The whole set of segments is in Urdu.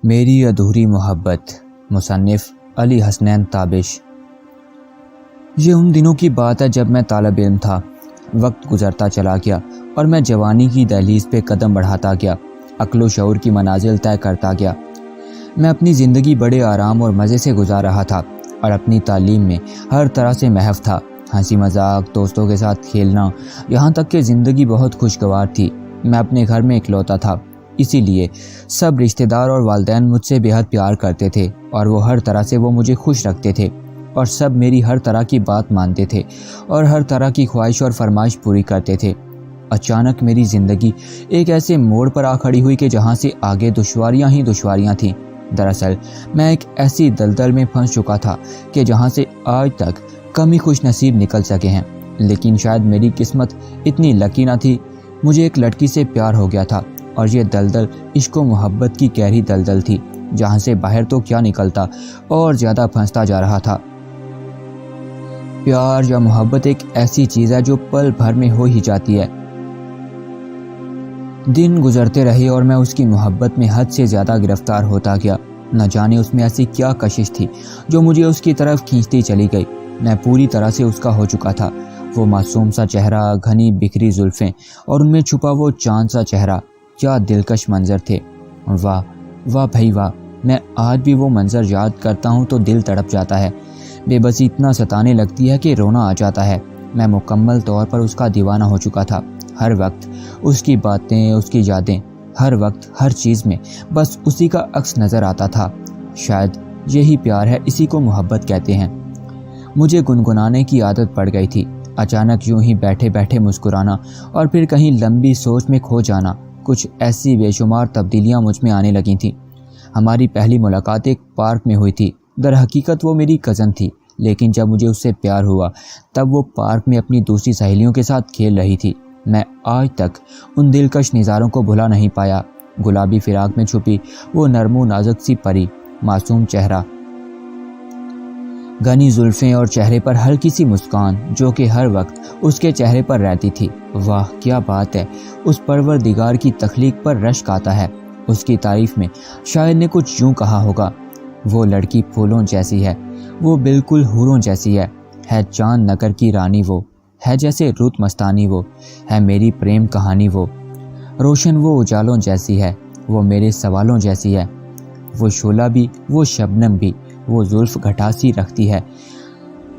میری ادھوری محبت، مصنف علی حسنین تابش۔ یہ ان دنوں کی بات ہے جب میں طالب علم تھا۔ وقت گزرتا چلا گیا اور میں جوانی کی دہلیز پہ قدم بڑھاتا گیا، عقل و شعور کی منازل طے کرتا گیا۔ میں اپنی زندگی بڑے آرام اور مزے سے گزار رہا تھا اور اپنی تعلیم میں ہر طرح سے محو تھا۔ ہنسی مذاق، دوستوں کے ساتھ کھیلنا، یہاں تک کہ زندگی بہت خوشگوار تھی۔ میں اپنے گھر میں اکلوتا تھا، اسی لیے سب رشتہ دار اور والدین مجھ سے بے حد پیار کرتے تھے اور وہ ہر طرح سے مجھے خوش رکھتے تھے اور سب میری ہر طرح کی بات مانتے تھے اور ہر طرح کی خواہش اور فرمائش پوری کرتے تھے۔ اچانک میری زندگی ایک ایسے موڑ پر آ کھڑی ہوئی کہ جہاں سے آگے دشواریاں ہی دشواریاں تھیں۔ دراصل میں ایک ایسی دلدل میں پھنس چکا تھا کہ جہاں سے آج تک کم ہی خوش نصیب نکل سکے ہیں، لیکن شاید میری قسمت اتنی لکی نہ تھی۔ مجھے ایک لڑکی سے پیار ہو گیا تھا اور یہ دلدل عشق و محبت کی گہری دلدل تھی، جہاں سے باہر تو کیا نکلتا اور زیادہ پھنستا جا رہا تھا۔ پیار یا محبت ایک ایسی چیز ہے جو پل بھر میں ہو ہی جاتی ہے۔ دن گزرتے رہے اور میں اس کی محبت میں حد سے زیادہ گرفتار ہوتا گیا۔ نہ جانے اس میں ایسی کیا کشش تھی جو مجھے اس کی طرف کھینچتی چلی گئی۔ میں پوری طرح سے اس کا ہو چکا تھا۔ وہ معصوم سا چہرہ، گھنی بکھری زلفیں اور ان میں چھپا وہ چاند سا چہرہ، کیا دلکش منظر تھے۔ واہ واہ بھائی واہ، میں آج بھی وہ منظر یاد کرتا ہوں تو دل تڑپ جاتا ہے۔ بے بسی اتنا ستانے لگتی ہے کہ رونا آ جاتا ہے۔ میں مکمل طور پر اس کا دیوانہ ہو چکا تھا۔ ہر وقت اس کی باتیں، اس کی یادیں، ہر وقت ہر چیز میں بس اسی کا عکس نظر آتا تھا۔ شاید یہی پیار ہے، اسی کو محبت کہتے ہیں۔ مجھے گنگنانے کی عادت پڑ گئی تھی۔ اچانک یوں ہی بیٹھے بیٹھے مسکرانا اور پھر کہیں لمبی سوچ میں کھو جانا، کچھ ایسی بے شمار تبدیلیاں مجھ میں آنے لگی تھیں۔ ہماری پہلی ملاقات ایک پارک میں ہوئی تھی۔ در حقیقت وہ میری کزن تھی، لیکن جب مجھے اس سے پیار ہوا تب وہ پارک میں اپنی دوسری سہیلیوں کے ساتھ کھیل رہی تھی۔ میں آج تک ان دلکش نظاروں کو بھلا نہیں پایا۔ گلابی فراق میں چھپی وہ نرم و نازک سی پری، معصوم چہرہ، گھنی زلفیں اور چہرے پر ہلکی سی مسکان جو کہ ہر وقت اس کے چہرے پر رہتی تھی۔ واہ کیا بات ہے، اس پروردگار کی تخلیق پر رشک آتا ہے۔ اس کی تعریف میں شاعر نے کچھ یوں کہا ہوگا، وہ لڑکی پھولوں جیسی ہے، وہ بالکل حوروں جیسی ہے چاند نگر کی رانی، وہ ہے جیسے رت مستانی، وہ ہے میری پریم کہانی، وہ روشن وہ اجالوں جیسی ہے، وہ میرے سوالوں جیسی ہے، وہ شعلہ بھی، وہ شبنم بھی، وہ زلف گھٹا سی رکھتی ہے،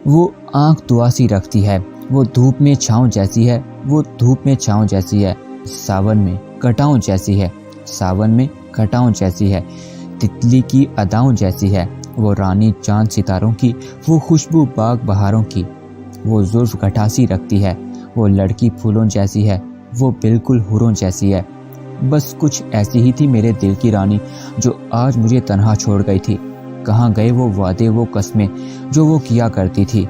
وہ آنکھ دعا سی رکھتی ہے، وہ دھوپ میں چھاؤں جیسی ہے، وہ دھوپ میں چھاؤں جیسی ہے، ساون میں کٹاؤں جیسی ہے، ساون میں کٹاؤں جیسی ہے، تتلی کی اداؤں جیسی ہے، وہ رانی چاند ستاروں کی، وہ خوشبو باغ بہاروں کی، وہ زلف گھٹا سی رکھتی ہے، وہ لڑکی پھولوں جیسی ہے، وہ بالکل حوروں جیسی ہے۔ بس کچھ ایسی ہی تھی میرے دل کی رانی جو آج مجھے تنہا چھوڑ گئی تھی۔ کہاں گئے وہ وعدے، وہ قسمیں جو وہ کیا کرتی تھی۔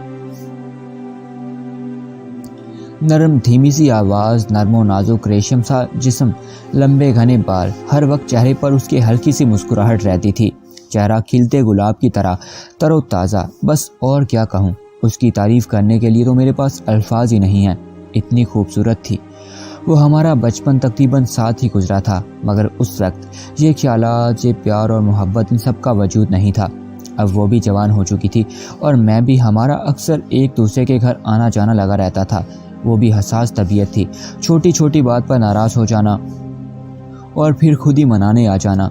نرم دھیمی سی آواز، نرم و نازک ریشم سا جسم، لمبے گھنے بال، ہر وقت چہرے پر اس کے ہلکی سی مسکراہٹ رہتی تھی، چہرہ کھلتے گلاب کی طرح تر و تازہ۔ بس اور کیا کہوں، اس کی تعریف کرنے کے لیے تو میرے پاس الفاظ ہی نہیں ہیں، اتنی خوبصورت تھی وہ۔ ہمارا بچپن تقریباً ساتھ ہی گزرا تھا، مگر اس وقت یہ خیالات، یہ پیار اور محبت ان سب کا وجود نہیں تھا۔ اب وہ بھی جوان ہو چکی تھی اور میں بھی، ہمارا اکثر ایک دوسرے کے گھر آنا جانا لگا رہتا تھا۔ وہ بھی حساس طبیعت تھی، چھوٹی چھوٹی بات پر ناراض ہو جانا اور پھر خود ہی منانے آ جانا،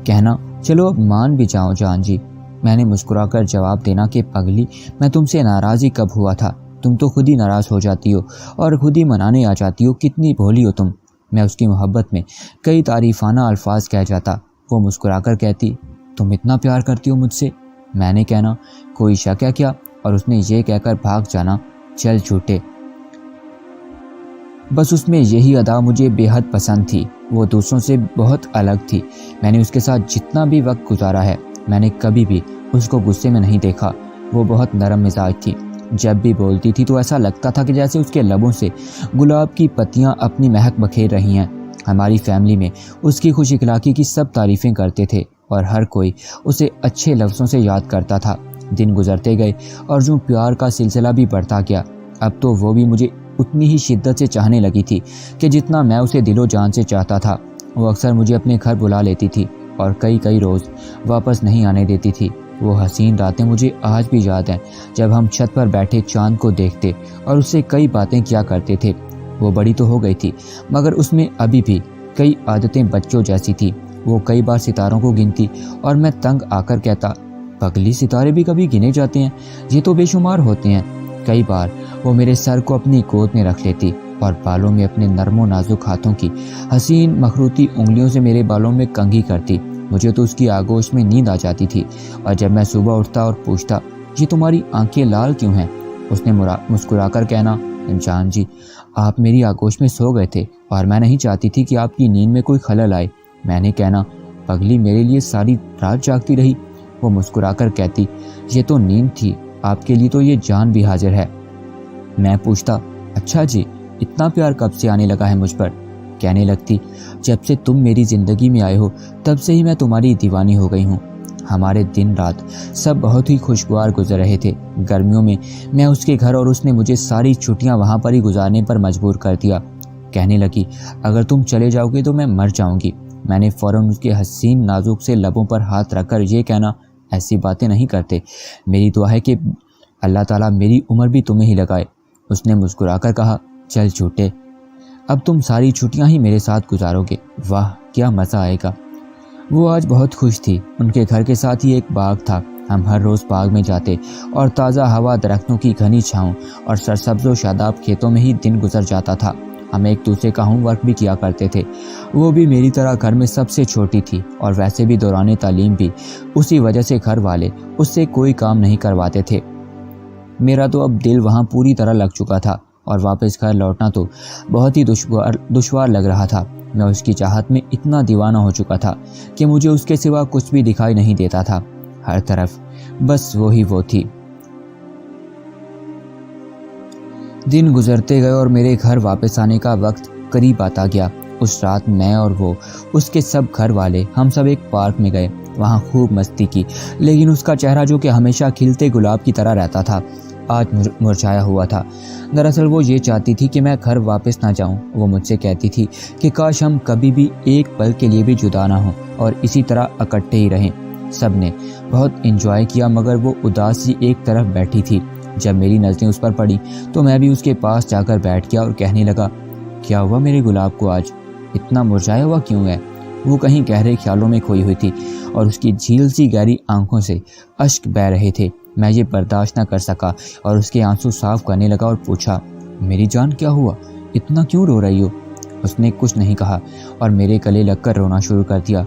کہنا چلو اب مان بھی جاؤ جان جی۔ میں نے مسکرا کر جواب دینا کہ پگلی، میں تم سے ناراض ہی کب ہوا تھا، تم تو خود ہی ناراض ہو جاتی ہو اور خود ہی منانے آ جاتی ہو، کتنی بھولی ہو تم۔ میں اس کی محبت میں کئی تعریفانہ الفاظ کہہ جاتا، وہ مسکرا کر کہتی تم اتنا پیار کرتی ہو مجھ سے۔ میں نے کہنا کوئی شک ہے کیا، اور اس نے یہ کہہ کر بھاگ جانا چل جھوٹے۔ بس اس میں یہی ادا مجھے بے حد پسند تھی، وہ دوسروں سے بہت الگ تھی۔ میں نے اس کے ساتھ جتنا بھی وقت گزارا ہے، میں نے کبھی بھی اس کو غصے میں نہیں دیکھا۔ وہ بہت نرم مزاج تھی، جب بھی بولتی تھی تو ایسا لگتا تھا کہ جیسے اس کے لبوں سے گلاب کی پتیاں اپنی مہک بکھیر رہی ہیں۔ ہماری فیملی میں اس کی خوش اخلاقی کی سب تعریفیں کرتے تھے اور ہر کوئی اسے اچھے لفظوں سے یاد کرتا تھا۔ دن گزرتے گئے اور یوں پیار کا سلسلہ بھی بڑھتا گیا۔ اب تو وہ بھی مجھے اتنی ہی شدت سے چاہنے لگی تھی کہ جتنا میں اسے دل و جان سے چاہتا تھا۔ وہ اکثر مجھے اپنے گھر بلا لیتی تھی اور کئی روز واپس نہیں آنے دیتی تھی۔ وہ حسین راتیں مجھے آج بھی یاد ہیں جب ہم چھت پر بیٹھے چاند کو دیکھتے اور اس سے کئی باتیں کیا کرتے تھے۔ وہ بڑی تو ہو گئی تھی مگر اس میں ابھی بھی کئی عادتیں بچوں جیسی تھی۔ وہ کئی بار ستاروں کو گنتی اور میں تنگ آ کر کہتا، پگلی ستارے بھی کبھی گنے جاتے ہیں، یہ تو بے شمار ہوتے ہیں۔ کئی بار وہ میرے سر کو اپنی گود میں رکھ لیتی اور بالوں میں اپنے نرم و نازک ہاتھوں کی حسین مخروطی انگلیوں سے میرے بالوں میں کنگھی کرتی۔ مجھے تو اس کی آغوش میں نیند آ جاتی تھی، اور جب میں صبح اٹھتا اور پوچھتا، یہ تمہاری آنکھیں لال کیوں ہیں، اس نے مسکرا کر کہنا، جان جی آپ میری آغوش میں سو گئے تھے اور میں نہیں چاہتی تھی کہ آپ کی نیند میں کوئی خلل آئے۔ میں نے کہنا، پگلی میرے لیے ساری رات جاگتی رہی۔ وہ مسکرا کر کہتی، یہ تو نیند تھی، آپ کے لیے تو یہ جان بھی حاضر ہے۔ میں پوچھتا، اچھا جی اتنا پیار کب سے آنے لگا ہے مجھ پر؟ کہنے لگتی، جب سے تم میری زندگی میں آئے ہو تب سے ہی میں تمہاری دیوانی ہو گئی ہوں۔ ہمارے دن رات سب بہت ہی خوشگوار گزر رہے تھے۔ گرمیوں میں میں اس کے گھر اور اس نے مجھے ساری چھٹیاں وہاں پر ہی گزارنے پر مجبور کر دیا۔ کہنے لگی، اگر تم چلے جاؤ گے تو میں مر جاؤں گی۔ میں نے فوراً اس کے حسین نازک سے لبوں پر ہاتھ رکھ کر یہ کہنا، ایسی باتیں نہیں کرتے، میری دعا ہے کہ اللہ تعالیٰ میری عمر بھی تمہیں ہی لگائے۔ اس نے مسکرا کر کہا، چل جھوٹے، اب تم ساری چھٹیاں ہی میرے ساتھ گزارو گے، واہ کیا مزہ آئے گا۔ وہ آج بہت خوش تھی۔ ان کے گھر کے ساتھ ہی ایک باغ تھا۔ ہم ہر روز باغ میں جاتے اور تازہ ہوا، درختوں کی گھنی چھاؤں اور سرسبز و شاداب کھیتوں میں ہی دن گزر جاتا تھا۔ ہم ایک دوسرے کا ہوم ورک بھی کیا کرتے تھے۔ وہ بھی میری طرح گھر میں سب سے چھوٹی تھی، اور ویسے بھی دوران تعلیم بھی اسی وجہ سے گھر والے اس سے کوئی کام نہیں کرواتے تھے۔ میرا تو اب دل وہاں پوری طرح لگ چکا تھا، اور واپس گھر لوٹنا تو بہت ہی دشوار لگ رہا تھا۔ میں اس کی چاہت میں اتنا دیوانہ ہو چکا تھا کہ مجھے اس کے سوا کچھ بھی دکھائی نہیں دیتا تھا۔ ہر طرف بس وہی وہ تھی۔ دن گزرتے گئے اور میرے گھر واپس آنے کا وقت قریب آتا گیا۔ اس رات میں اور وہ، اس کے سب گھر والے، ہم سب ایک پارک میں گئے، وہاں خوب مستی کی، لیکن اس کا چہرہ جو کہ ہمیشہ کھلتے گلاب کی طرح رہتا تھا، آج مرجھایا ہوا تھا۔ دراصل وہ یہ چاہتی تھی کہ میں گھر واپس نہ جاؤں۔ وہ مجھ سے کہتی تھی کہ کاش ہم کبھی بھی ایک پل کے لیے بھی جدا نہ ہوں اور اسی طرح اکٹھے ہی رہیں۔ سب نے بہت انجوائے کیا، مگر وہ اداس سی ایک طرف بیٹھی تھی۔ جب میری نظریں اس پر پڑی تو میں بھی اس کے پاس جا کر بیٹھ گیا اور کہنے لگا، کیا ہوا میرے گلاب کو آج اتنا مرجھایا ہوا کیوں ہے؟ وہ کہیں گہرے خیالوں میں کھوئی ہوئی تھی اور اس کی جھیل سی گہری آنکھوں سے اشک بہہ رہے تھے۔ میں یہ برداشت نہ کر سکا اور اس کے آنسو صاف کرنے لگا اور پوچھا، میری جان کیا ہوا، اتنا کیوں رو رہی ہو؟ اس نے کچھ نہیں کہا اور میرے گلے لگ کر رونا شروع کر دیا۔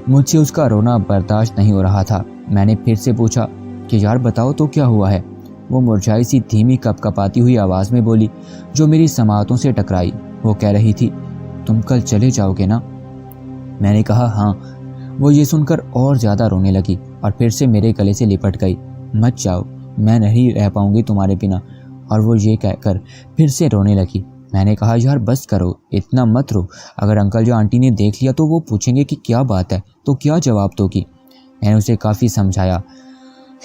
مجھ سے اس کا رونا برداشت نہیں ہو رہا تھا۔ میں نے پھر سے پوچھا کہ یار بتاؤ تو کیا ہوا ہے؟ وہ مرجھائی سی دھیمی کپ کپاتی ہوئی آواز میں بولی جو میری سماعتوں سے ٹکرائی۔ وہ کہہ رہی تھی، تم کل چلے جاؤ گے نا؟ میں نے کہا ہاں۔ وہ یہ سن کر اور زیادہ رونے لگی اور پھر سے میرے گلے سے لپٹ گئی۔ مت جاؤ، میں نہیں رہ پاؤں گی تمہارے بنا۔ اور وہ یہ کہہ کر پھر سے رونے لگی۔ میں نے کہا یار بس کرو، اتنا مت رو، اگر انکل جو آنٹی نے دیکھ لیا تو وہ پوچھیں گے کہ کیا بات ہے، تو کیا جواب دو گی؟ میں نے اسے کافی سمجھایا۔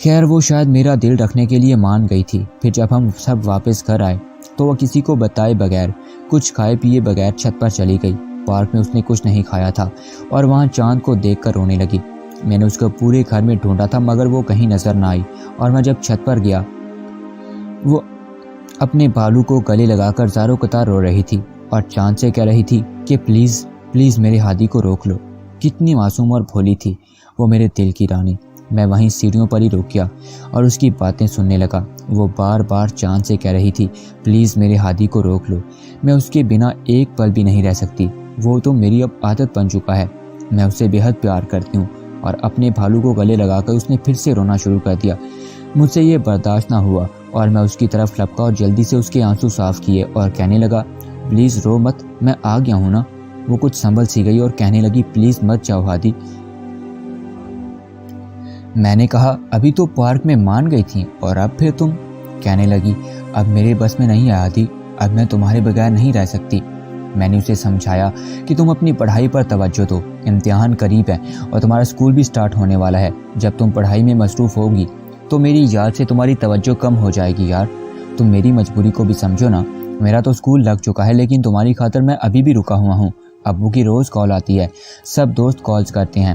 خیر وہ شاید میرا دل رکھنے کے لیے مان گئی تھی۔ پھر جب ہم سب واپس گھر آئے تو وہ کسی کو بتائے بغیر، کچھ کھائے پیے بغیر چھت پر چلی گئی۔ پارک میں اس نے کچھ نہیں کھایا تھا اور وہاں چاند کو دیکھ کر رونے لگی۔ میں نے اس کو پورے گھر میں ڈھونڈا تھا مگر وہ کہیں نظر نہ آئی، اور میں جب چھت پر گیا وہ اپنے بالوں کو گلے لگا کر زاروں قطار رو رہی تھی اور چاند سے کہہ رہی تھی کہ پلیز پلیز میرے ہادی کو روک لو۔ کتنی معصوم اور بھولی تھی وہ، میرے دل کی رانی۔ میں وہیں سیڑھیوں پر ہی رک گیا اور اس کی باتیں سننے لگا۔ وہ بار بار چاند سے کہہ رہی تھی پلیز میرے ہادی کو روک لو، میں اس کے بنا ایک پل بھی نہیں رہ سکتی، وہ تو میری اب عادت بن چکا ہے، میں اسے بے حد پیار کرتی ہوں۔ اور اپنے بھالو کو گلے لگا کر اس نے پھر سے رونا شروع کر دیا۔ مجھ سے یہ برداشت نہ ہوا اور میں اس کی طرف لپکا اور جلدی سے اس کے آنسو صاف کیے اور کہنے لگا پلیز رو مت، میں آ گیا ہوں نا۔ وہ کچھ سنبھل سی گئی اور کہنے لگی پلیز مت جاؤ ہادی۔ میں نے کہا ابھی تو پارک میں مان گئی تھی اور اب پھر تم؟ کہنے لگی اب میرے بس میں نہیں ہے ہادی، اب میں تمہارے بغیر نہیں رہ سکتی۔ میں نے اسے سمجھایا کہ تم اپنی پڑھائی پر توجہ دو، امتحان قریب ہے اور تمہارا اسکول بھی سٹارٹ ہونے والا ہے۔ جب تم پڑھائی میں مصروف ہوگی تو میری یاد سے تمہاری توجہ کم ہو جائے گی یار، تم میری مجبوری کو بھی سمجھو نا۔ میرا تو اسکول لگ چکا ہے لیکن تمہاری خاطر میں ابھی بھی رکا ہوا ہوں۔ ابو کی روز کال آتی ہے، سب دوست کالز کرتے ہیں،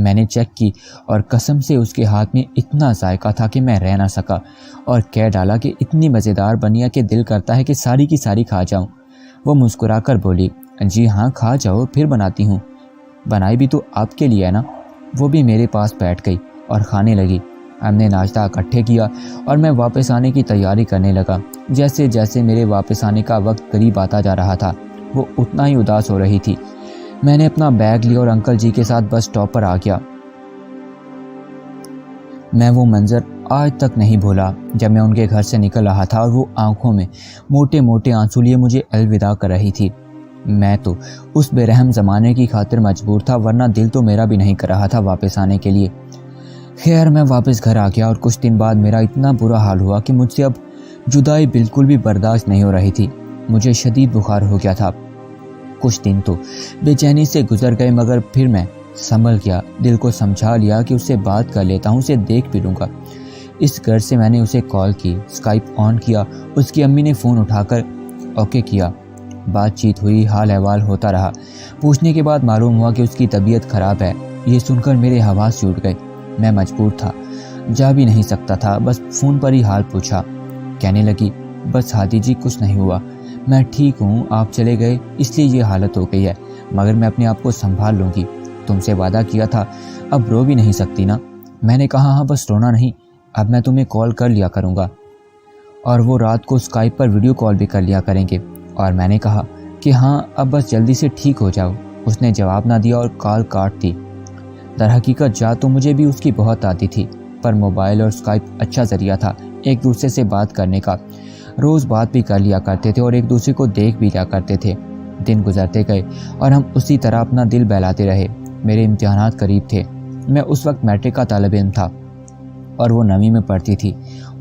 میں نے چیک کی اور قسم سے اس کے ہاتھ میں اتنا ذائقہ تھا کہ میں رہ نہ سکا اور کہہ ڈالا کہ اتنی مزیدار بنیا کہ دل کرتا ہے کہ ساری کی ساری کھا جاؤں۔ وہ مسکرا کر بولی، جی ہاں کھا جاؤ، پھر بناتی ہوں، بنائی بھی تو آپ کے لیے ہے نا۔ وہ بھی میرے پاس بیٹھ گئی اور کھانے لگی۔ ہم نے ناشتہ اکٹھے کیا اور میں واپس آنے کی تیاری کرنے لگا۔ جیسے جیسے میرے واپس آنے کا وقت قریب آتا جا رہا تھا وہ اتنا ہی اداس ہو رہی تھی۔ میں نے اپنا بیگ لیا اور انکل جی کے ساتھ بس اسٹاپ پر آ گیا۔ میں وہ منظر آج تک نہیں بھولا جب میں ان کے گھر سے نکل رہا تھا اور وہ آنکھوں میں موٹے موٹے آنسو لیے مجھے الوداع کر رہی تھی۔ میں تو اس بے رحم زمانے کی خاطر مجبور تھا، ورنہ دل تو میرا بھی نہیں کر رہا تھا واپس آنے کے لیے۔ خیر میں واپس گھر آ گیا اور کچھ دن بعد میرا اتنا برا حال ہوا کہ مجھ سے اب جدائی بالکل بھی برداشت نہیں ہو رہی تھی۔ مجھے شدید بخار ہو گیا تھا۔ کچھ دن تو بے چینی سے گزر گئے، مگر پھر میں سنبھل گیا، دل کو سمجھا لیا کہ اس سے بات کر لیتا ہوں، اسے دیکھ بھی لوں گا۔ اس گھر سے میں نے اسے کال کی، اسکائپ آن کیا، اس کی امی نے فون اٹھا کر اوکے کیا، بات چیت ہوئی، حال احوال ہوتا رہا۔ پوچھنے کے بعد معلوم ہوا کہ اس کی طبیعت خراب ہے۔ یہ سن کر میرے حواس چھوٹ گئے، میں مجبور تھا، جا بھی نہیں سکتا تھا، بس فون پر ہی حال پوچھا۔ کہنے لگی، بس ہادی جی کچھ نہیں ہوا، میں ٹھیک ہوں، آپ چلے گئے اس لیے یہ حالت ہو گئی ہے، مگر میں اپنے آپ کو سنبھال لوں گی، تم سے وعدہ کیا تھا، اب رو بھی نہیں سکتی نا۔ میں نے کہا ہاں بس رونا نہیں، اب میں تمہیں کال کر لیا کروں گا اور وہ رات کو اسکائپ پر ویڈیو کال بھی کر لیا کریں گے۔ اور میں نے کہا کہ ہاں اب بس جلدی سے ٹھیک ہو جاؤ۔ اس نے جواب نہ دیا اور کال کاٹ دی۔ در حقیقت جا تو مجھے بھی اس کی بہت آتی تھی، پر موبائل اور اسکائپ اچھا ذریعہ تھا ایک دوسرے سے بات کرنے کا۔ روز بات بھی کر لیا کرتے تھے اور ایک دوسرے کو دیکھ بھی لیا کرتے تھے۔ دن گزرتے گئے اور ہم اسی طرح اپنا دل بہلاتے رہے۔ میرے امتحانات قریب تھے، میں اس وقت میٹرک کا طالب علم تھا اور وہ 9ویں میں پڑھتی تھی،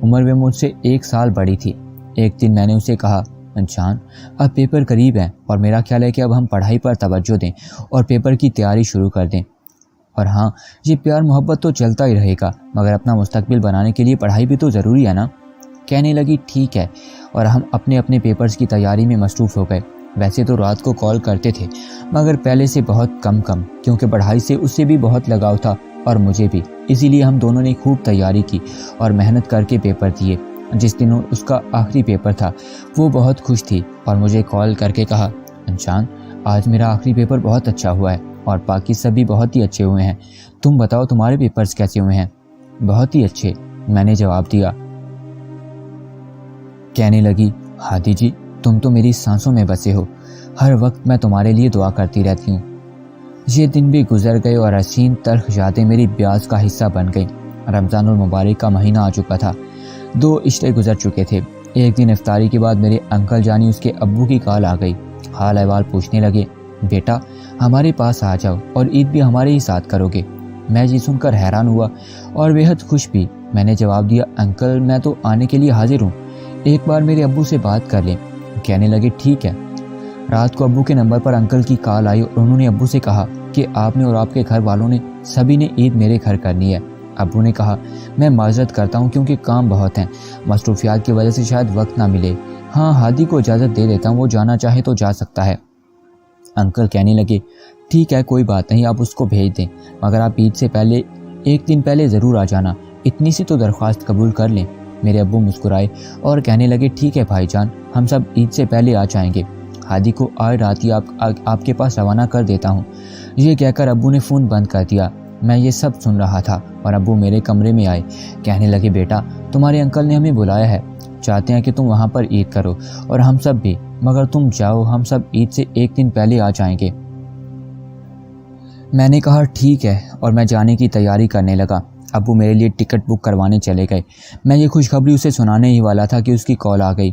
عمر میں مجھ سے 1 سال بڑی تھی۔ ایک دن میں نے اسے کہا، جان اب پیپر قریب ہیں اور میرا خیال ہے کہ اب ہم پڑھائی پر توجہ دیں اور پیپر کی تیاری شروع کر دیں، اور ہاں یہ پیار محبت تو چلتا ہی رہے گا، مگر اپنا مستقبل بنانے کے لیے پڑھائی بھی تو ضروری ہے نا۔ کہنے لگی ٹھیک ہے، اور ہم اپنے اپنے پیپرز کی تیاری میں مصروف ہو گئے۔ ویسے تو رات کو کال کرتے تھے، مگر پہلے سے بہت کم کیونکہ پڑھائی سے اس سے بھی بہت لگاؤ تھا اور مجھے بھی، اسی لیے ہم دونوں نے خوب تیاری کی اور محنت کر کے پیپر دیے۔ جس دن اس کا آخری پیپر تھا وہ بہت خوش تھی اور مجھے کال کر کے کہا، جان آج میرا آخری پیپر بہت اچھا ہوا ہے اور باقی سب بھی بہت ہی اچھے ہوئے ہیں، تم بتاؤ تمہارے پیپرز کیسے ہوئے ہیں؟ بہت ہی اچھے، میں نے جواب دیا۔ کہنے لگی، ہادی جی تم تو میری سانسوں میں بسے ہو، ہر وقت میں تمہارے لیے دعا کرتی رہتی ہوں۔ یہ دن بھی گزر گئے اور حسین تلخ یادیں میری بیاض کا حصہ بن گئیں۔ رمضان المبارک کا مہینہ آ چکا تھا، 2 عشرے گزر چکے تھے۔ ایک دن افطاری کے بعد میرے انکل جانی اس کے ابو کی کال آ گئی، حال احوال پوچھنے لگے، بیٹا ہمارے پاس آ جاؤ اور عید بھی ہمارے ہی ساتھ کرو گے۔ میں یہ سن کر حیران ہوا اور بے حد خوش بھی۔ میں نے جواب دیا، انکل میں تو آنے کے لیے حاضر ہوں، ایک بار میرے ابو سے بات کر لیں۔ کہنے لگے ٹھیک ہے۔ رات کو ابو کے نمبر پر انکل کی کال آئی اور انہوں نے ابو سے کہا کہ آپ نے اور آپ کے گھر والوں نے سبھی نے عید میرے گھر کرنی ہے۔ ابو نے کہا، میں معذرت کرتا ہوں کیونکہ کام بہت ہیں، مصروفیات کی وجہ سے شاید وقت نہ ملے، ہاں ہادی کو اجازت دے دیتا ہوں، وہ جانا چاہے تو جا سکتا ہے۔ انکل کہنے لگے، ٹھیک ہے کوئی بات نہیں، آپ اس کو بھیج دیں، مگر آپ عید سے پہلے 1 دن پہلے ضرور آ جانا، اتنی سی تو درخواست قبول کر لیں۔ میرے ابو مسکرائے اور کہنے لگے، ٹھیک ہے بھائی جان، ہم سب عید سے پہلے آ جائیں گے، ہادی کو آج رات ہی آپ کے پاس روانہ کر دیتا ہوں۔ یہ کہہ کر ابو نے فون بند کر دیا۔ میں یہ سب سن رہا تھا اور ابو میرے کمرے میں آئے، کہنے لگے، بیٹا تمہارے انکل نے ہمیں بلایا ہے، چاہتے ہیں کہ تم وہاں پر عید کرو اور ہم سب بھی، مگر تم جاؤ، ہم سب عید سے 1 دن پہلے آ جائیں گے۔ میں نے کہا ٹھیک ہے اور میں جانے کی تیاری کرنے لگا۔ ابو میرے لیے ٹکٹ بک کروانے چلے گئے۔ میں یہ خوشخبری اسے سنانے ہی والا تھا کہ اس کی کال آ گئی۔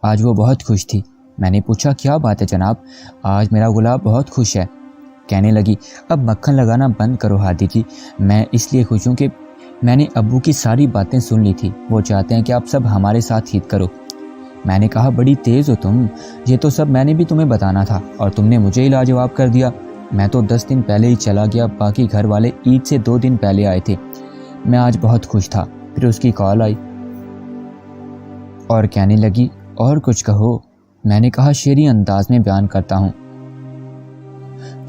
آج وہ بہت خوش تھی۔ میں نے پوچھا، کیا بات ہے جناب؟ آج میرا گلاب بہت خوش ہے۔ کہنے لگی، اب مکھن لگانا بند کرو ہادی جی، میں اس لیے خوش ہوں کہ میں نے ابو کی ساری باتیں سن لی تھی، وہ چاہتے ہیں کہ آپ سب ہمارے ساتھ عید کرو۔ میں نے کہا، بڑی تیز ہو تم، یہ تو سب میں نے بھی تمہیں بتانا تھا اور تم نے مجھے ہی لاجواب کر دیا۔ میں تو 10 دن پہلے ہی چلا گیا، باقی گھر والے عید سے 2 دن پہلے آئے تھے۔ میں آج بہت خوش تھا۔ پھر اس کی کال آئی اور کہنے لگی، اور کچھ کہو۔ میں نے کہا، شعری انداز میں بیان کرتا ہوں۔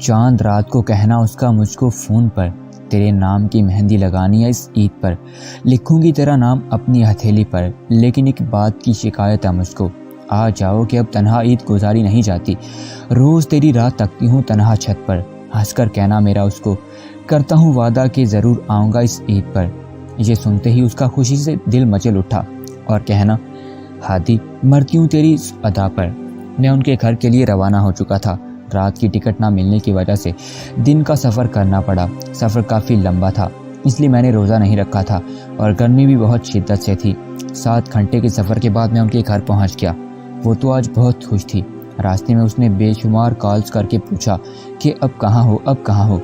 چاند رات کو کہنا اس کا مجھ کو فون پر، تیرے نام کی مہندی لگانی ہے اس عید پر، لکھوں گی تیرا نام اپنی ہتھیلی پر، لیکن ایک بات کی شکایت ہے مجھ کو، آ جاؤ کہ اب تنہا عید گزاری نہیں جاتی، روز تیری رات تکتی ہوں تنہا چھت پر، ہنس کر کہنا میرا اس کو، کرتا ہوں وعدہ کہ ضرور آؤں گا اس عید پر۔ یہ سنتے ہی اس کا خوشی سے دل مچل اٹھا اور کہنا، ہادی مرتی ہوں تیری اس ادا پر۔ میں ان کے گھر کے لیے روانہ ہو چکا تھا۔ رات کی ٹکٹ نہ ملنے کی وجہ سے دن کا سفر کرنا پڑا۔ سفر کافی لمبا تھا، اس لیے میں نے روزہ نہیں رکھا تھا اور گرمی بھی بہت شدت سے تھی۔ 7 گھنٹے کے سفر کے بعد میں ان کے گھر پہنچ گیا۔ وہ تو آج بہت خوش تھی۔ راستے میں اس نے بے شمار کالز کر کے پوچھا کہ اب کہاں ہو، اب کہاں ہو۔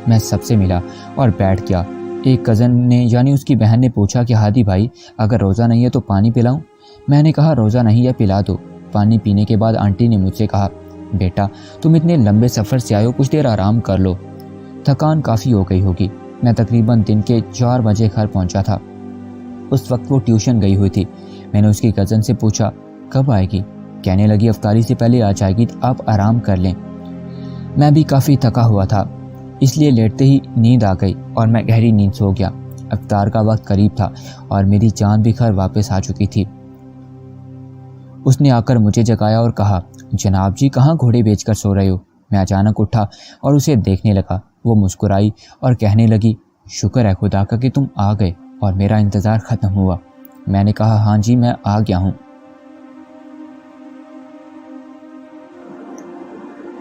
میں سب سے ملا اور بیٹھ گیا۔ ایک کزن نے یعنی اس کی بہن نے پوچھا کہ ہادی بھائی اگر روزہ نہیں ہے تو پانی پلاؤں؟ میں نے کہا روزہ نہیں ہے، پلا دو۔ پانی پینے کے بعد آنٹی نے مجھ سے کہا، بیٹا تم اتنے لمبے سفر سے آئے ہو، کچھ دیر آرام کر لو، تھکان کافی ہو گئی ہوگی۔ میں تقریباً دن کے 4 بجے گھر پہنچا تھا۔ اس وقت وہ ٹیوشن گئی ہوئی تھی۔ میں نے اس کی کزن سے پوچھا کب آئے گی؟ کہنے لگی افطاری سے پہلے آ جائے گی، آپ آرام کر لیں۔ میں بھی کافی تھکا ہوا تھا، اس لیے لیٹتے ہی نیند آ گئی اور میں گہری نیند سو گیا۔ افطار کا وقت قریب تھا اور میری جان بھی گھر واپس آ چکی تھی۔ اس نے آ کر مجھے جگایا اور کہا، جناب جی کہاں گھوڑے بیچ کر سو رہے ہو؟ میں اچانک اٹھا اور اسے دیکھنے لگا۔ وہ مسکرائی اور کہنے لگی، شکر ہے خدا کا کہ تم آ گئے اور میرا انتظار ختم ہوا۔ میں نے کہا، ہاں جی میں آ گیا ہوں۔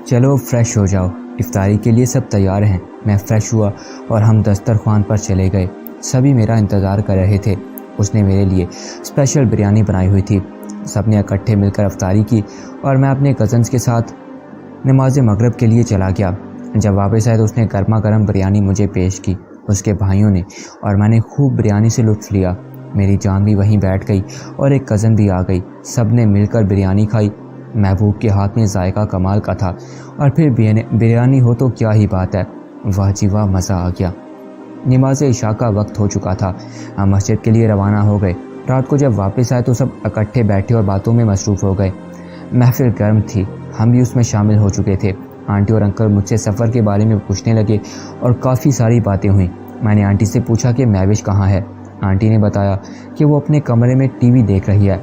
چلو فریش ہو جاؤ، افطاری کے لیے سب تیار ہیں۔ میں فریش ہوا اور ہم دسترخوان پر چلے گئے۔ سبھی میرا انتظار کر رہے تھے۔ اس نے میرے لیے اسپیشل بریانی بنائی ہوئی تھی۔ سب نے اکٹھے مل کر افطاری کی اور میں اپنے کزنز کے ساتھ نماز مغرب کے لیے چلا گیا۔ جب واپس آئے تو اس نے گرما گرم بریانی مجھے پیش کی، اس کے بھائیوں نے، اور میں نے خوب بریانی سے لطف لیا۔ میری جان بھی وہیں بیٹھ گئی اور ایک کزن بھی آ گئی۔ سب نے مل کر بریانی کھائی۔ محبوب کے ہاتھ میں ذائقہ کمال کا تھا، اور پھر بریانی ہو تو کیا ہی بات ہے، واہ جی واہ، مزہ آ گیا۔ نماز عشاء کا وقت ہو چکا تھا، ہم مسجد کے لیے روانہ ہو گئے۔ رات کو جب واپس آئے تو سب اکٹھے بیٹھے اور باتوں میں مصروف ہو گئے۔ محفل گرم تھی، ہم بھی اس میں شامل ہو چکے تھے۔ آنٹی اور انکل مجھ سے سفر کے بارے میں پوچھنے لگے اور کافی ساری باتیں ہوئیں۔ میں نے آنٹی سے پوچھا کہ مہوش کہاں ہے؟ آنٹی نے بتایا کہ وہ اپنے کمرے میں ٹی وی دیکھ رہی ہے۔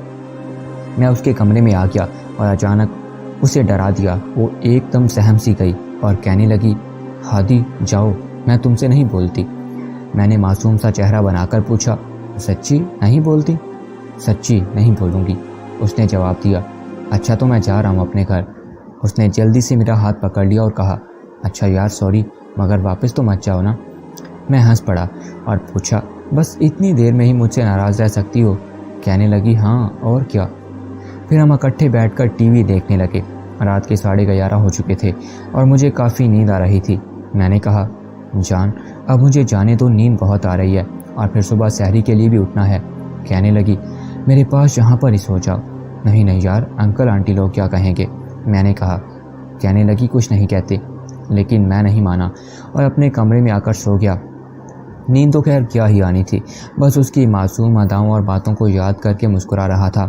میں اس کے کمرے میں آ گیا اور اچانک اسے ڈرا دیا۔ وہ ایک دم سہم سی گئی اور کہنے لگی، ہادی جاؤ، میں تم سے نہیں بولتی۔ میں نے معصوم سا چہرہ بنا کر پوچھا، سچی نہیں بولتی؟ سچی نہیں بولوں گی، اس نے جواب دیا۔ اچھا تو میں جا رہا ہوں اپنے گھر۔ اس نے جلدی سے میرا ہاتھ پکڑ لیا اور کہا، اچھا یار سوری، مگر واپس تو مت جاؤ نا۔ میں ہنس پڑا اور پوچھا، بس اتنی دیر میں ہی مجھ سے ناراض رہ سکتی ہو؟ کہنے لگی، ہاں اور کیا۔ پھر ہم اکٹھے بیٹھ کر ٹی وی دیکھنے لگے۔ رات کے 11:30 ہو چکے تھے اور مجھے کافی نیند آ رہی تھی۔ میں نے کہا، جان اب مجھے جانے دو، نیند بہت آ رہی ہے اور پھر صبح سحری کے لیے بھی اٹھنا ہے۔ کہنے لگی، میرے پاس یہاں پر ہی سو جاؤ۔ نہیں نہیں یار، انکل آنٹی لوگ کیا کہیں گے؟ میں نے کہا۔ کہنے لگی، کچھ نہیں کہتے، لیکن میں نہیں مانا اور اپنے کمرے میں آ کر سو گیا۔ نیند تو خیر کیا ہی آنی تھی، بس اس کی معصوم اداؤں اور باتوں کو یاد کر کے مسکرا رہا تھا۔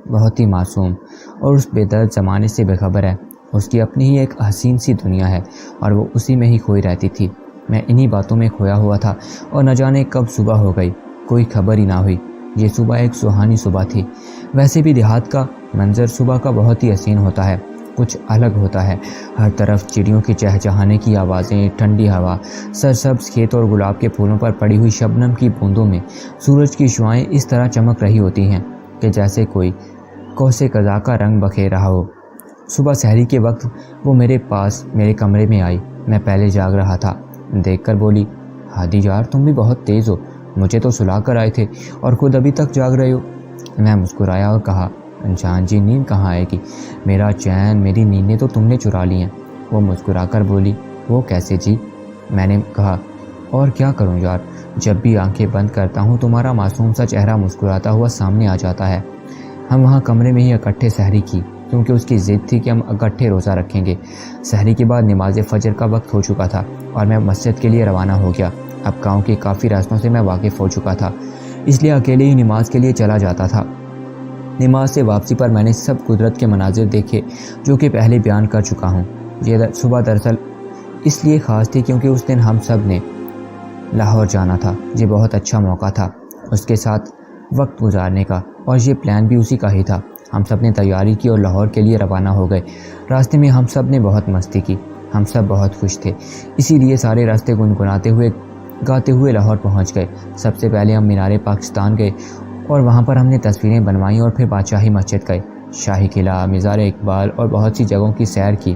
بہت ہی معصوم اور اس بے درد زمانے سے بے خبر ہے۔ اس کی اپنی ہی ایک حسین سی دنیا ہے اور وہ اسی میں ہی کھوئی رہتی تھی۔ میں انہی باتوں میں کھویا ہوا تھا اور نہ جانے کب صبح ہو گئی، کوئی خبر ہی نہ ہوئی۔ یہ صبح ایک سہانی صبح تھی۔ ویسے بھی دیہات کا منظر صبح کا بہت ہی حسین ہوتا ہے، کچھ الگ ہوتا ہے۔ ہر طرف چڑیوں کی چہچہانے کی آوازیں، ٹھنڈی ہوا، سرسبز کھیت اور گلاب کے پھولوں پر پڑی ہوئی شبنم کی بوندوں میں سورج کی شعاعیں اس طرح چمک رہی ہوتی ہیں کہ جیسے کوئی کوسے قضا کا رنگ بکھیر رہا ہو۔ صبح سحری کے وقت وہ میرے پاس میرے کمرے میں آئی۔ میں پہلے جاگ رہا تھا، دیکھ کر بولی، ہادی یار تم بھی بہت تیز ہو، مجھے تو سلا کر آئے تھے اور خود ابھی تک جاگ رہے ہو۔ میں مسکرایا اور کہا، جان جی نیند کہاں آئے گی، میرا چین میری نیندیں تو تم نے چرا لی ہیں۔ وہ مسکرا کر بولی، وہ کیسے جی؟ میں نے کہا، اور کیا کروں یار، جب بھی آنکھیں بند کرتا ہوں تمہارا معصوم سا چہرہ مسکراتا ہوا سامنے آ جاتا ہے۔ ہم وہاں کمرے میں ہی اکٹھے سحری کی کیونکہ اس کی ضد تھی کہ ہم اکٹھے روزہ رکھیں گے۔ سحری کے بعد نماز فجر کا وقت ہو چکا تھا اور میں مسجد کے لیے روانہ ہو گیا۔ اب گاؤں کے کافی راستوں سے میں واقف ہو چکا تھا، اس لیے اکیلے ہی نماز کے لیے چلا جاتا تھا۔ نماز سے واپسی پر میں نے سب قدرت کے مناظر دیکھے جو کہ پہلے بیان کر چکا ہوں۔ یہ صبح دراصل اس لیے خاص تھی کیونکہ اس دن ہم سب نے لاہور جانا تھا۔ یہ بہت اچھا موقع تھا اس کے ساتھ وقت گزارنے کا، اور یہ پلان بھی اسی کا ہی تھا۔ ہم سب نے تیاری کی اور لاہور کے لیے روانہ ہو گئے۔ راستے میں ہم سب نے بہت مستی کی، ہم سب بہت خوش تھے، اسی لیے سارے راستے گنگناتے ہوئے گاتے ہوئے لاہور پہنچ گئے۔ سب سے پہلے ہم مینار پاکستان گئے اور وہاں پر ہم نے تصویریں بنوائیں، اور پھر بادشاہی مسجد گئے، شاہی قلعہ، مزار اقبال اور بہت سی جگہوں کی سیر کی۔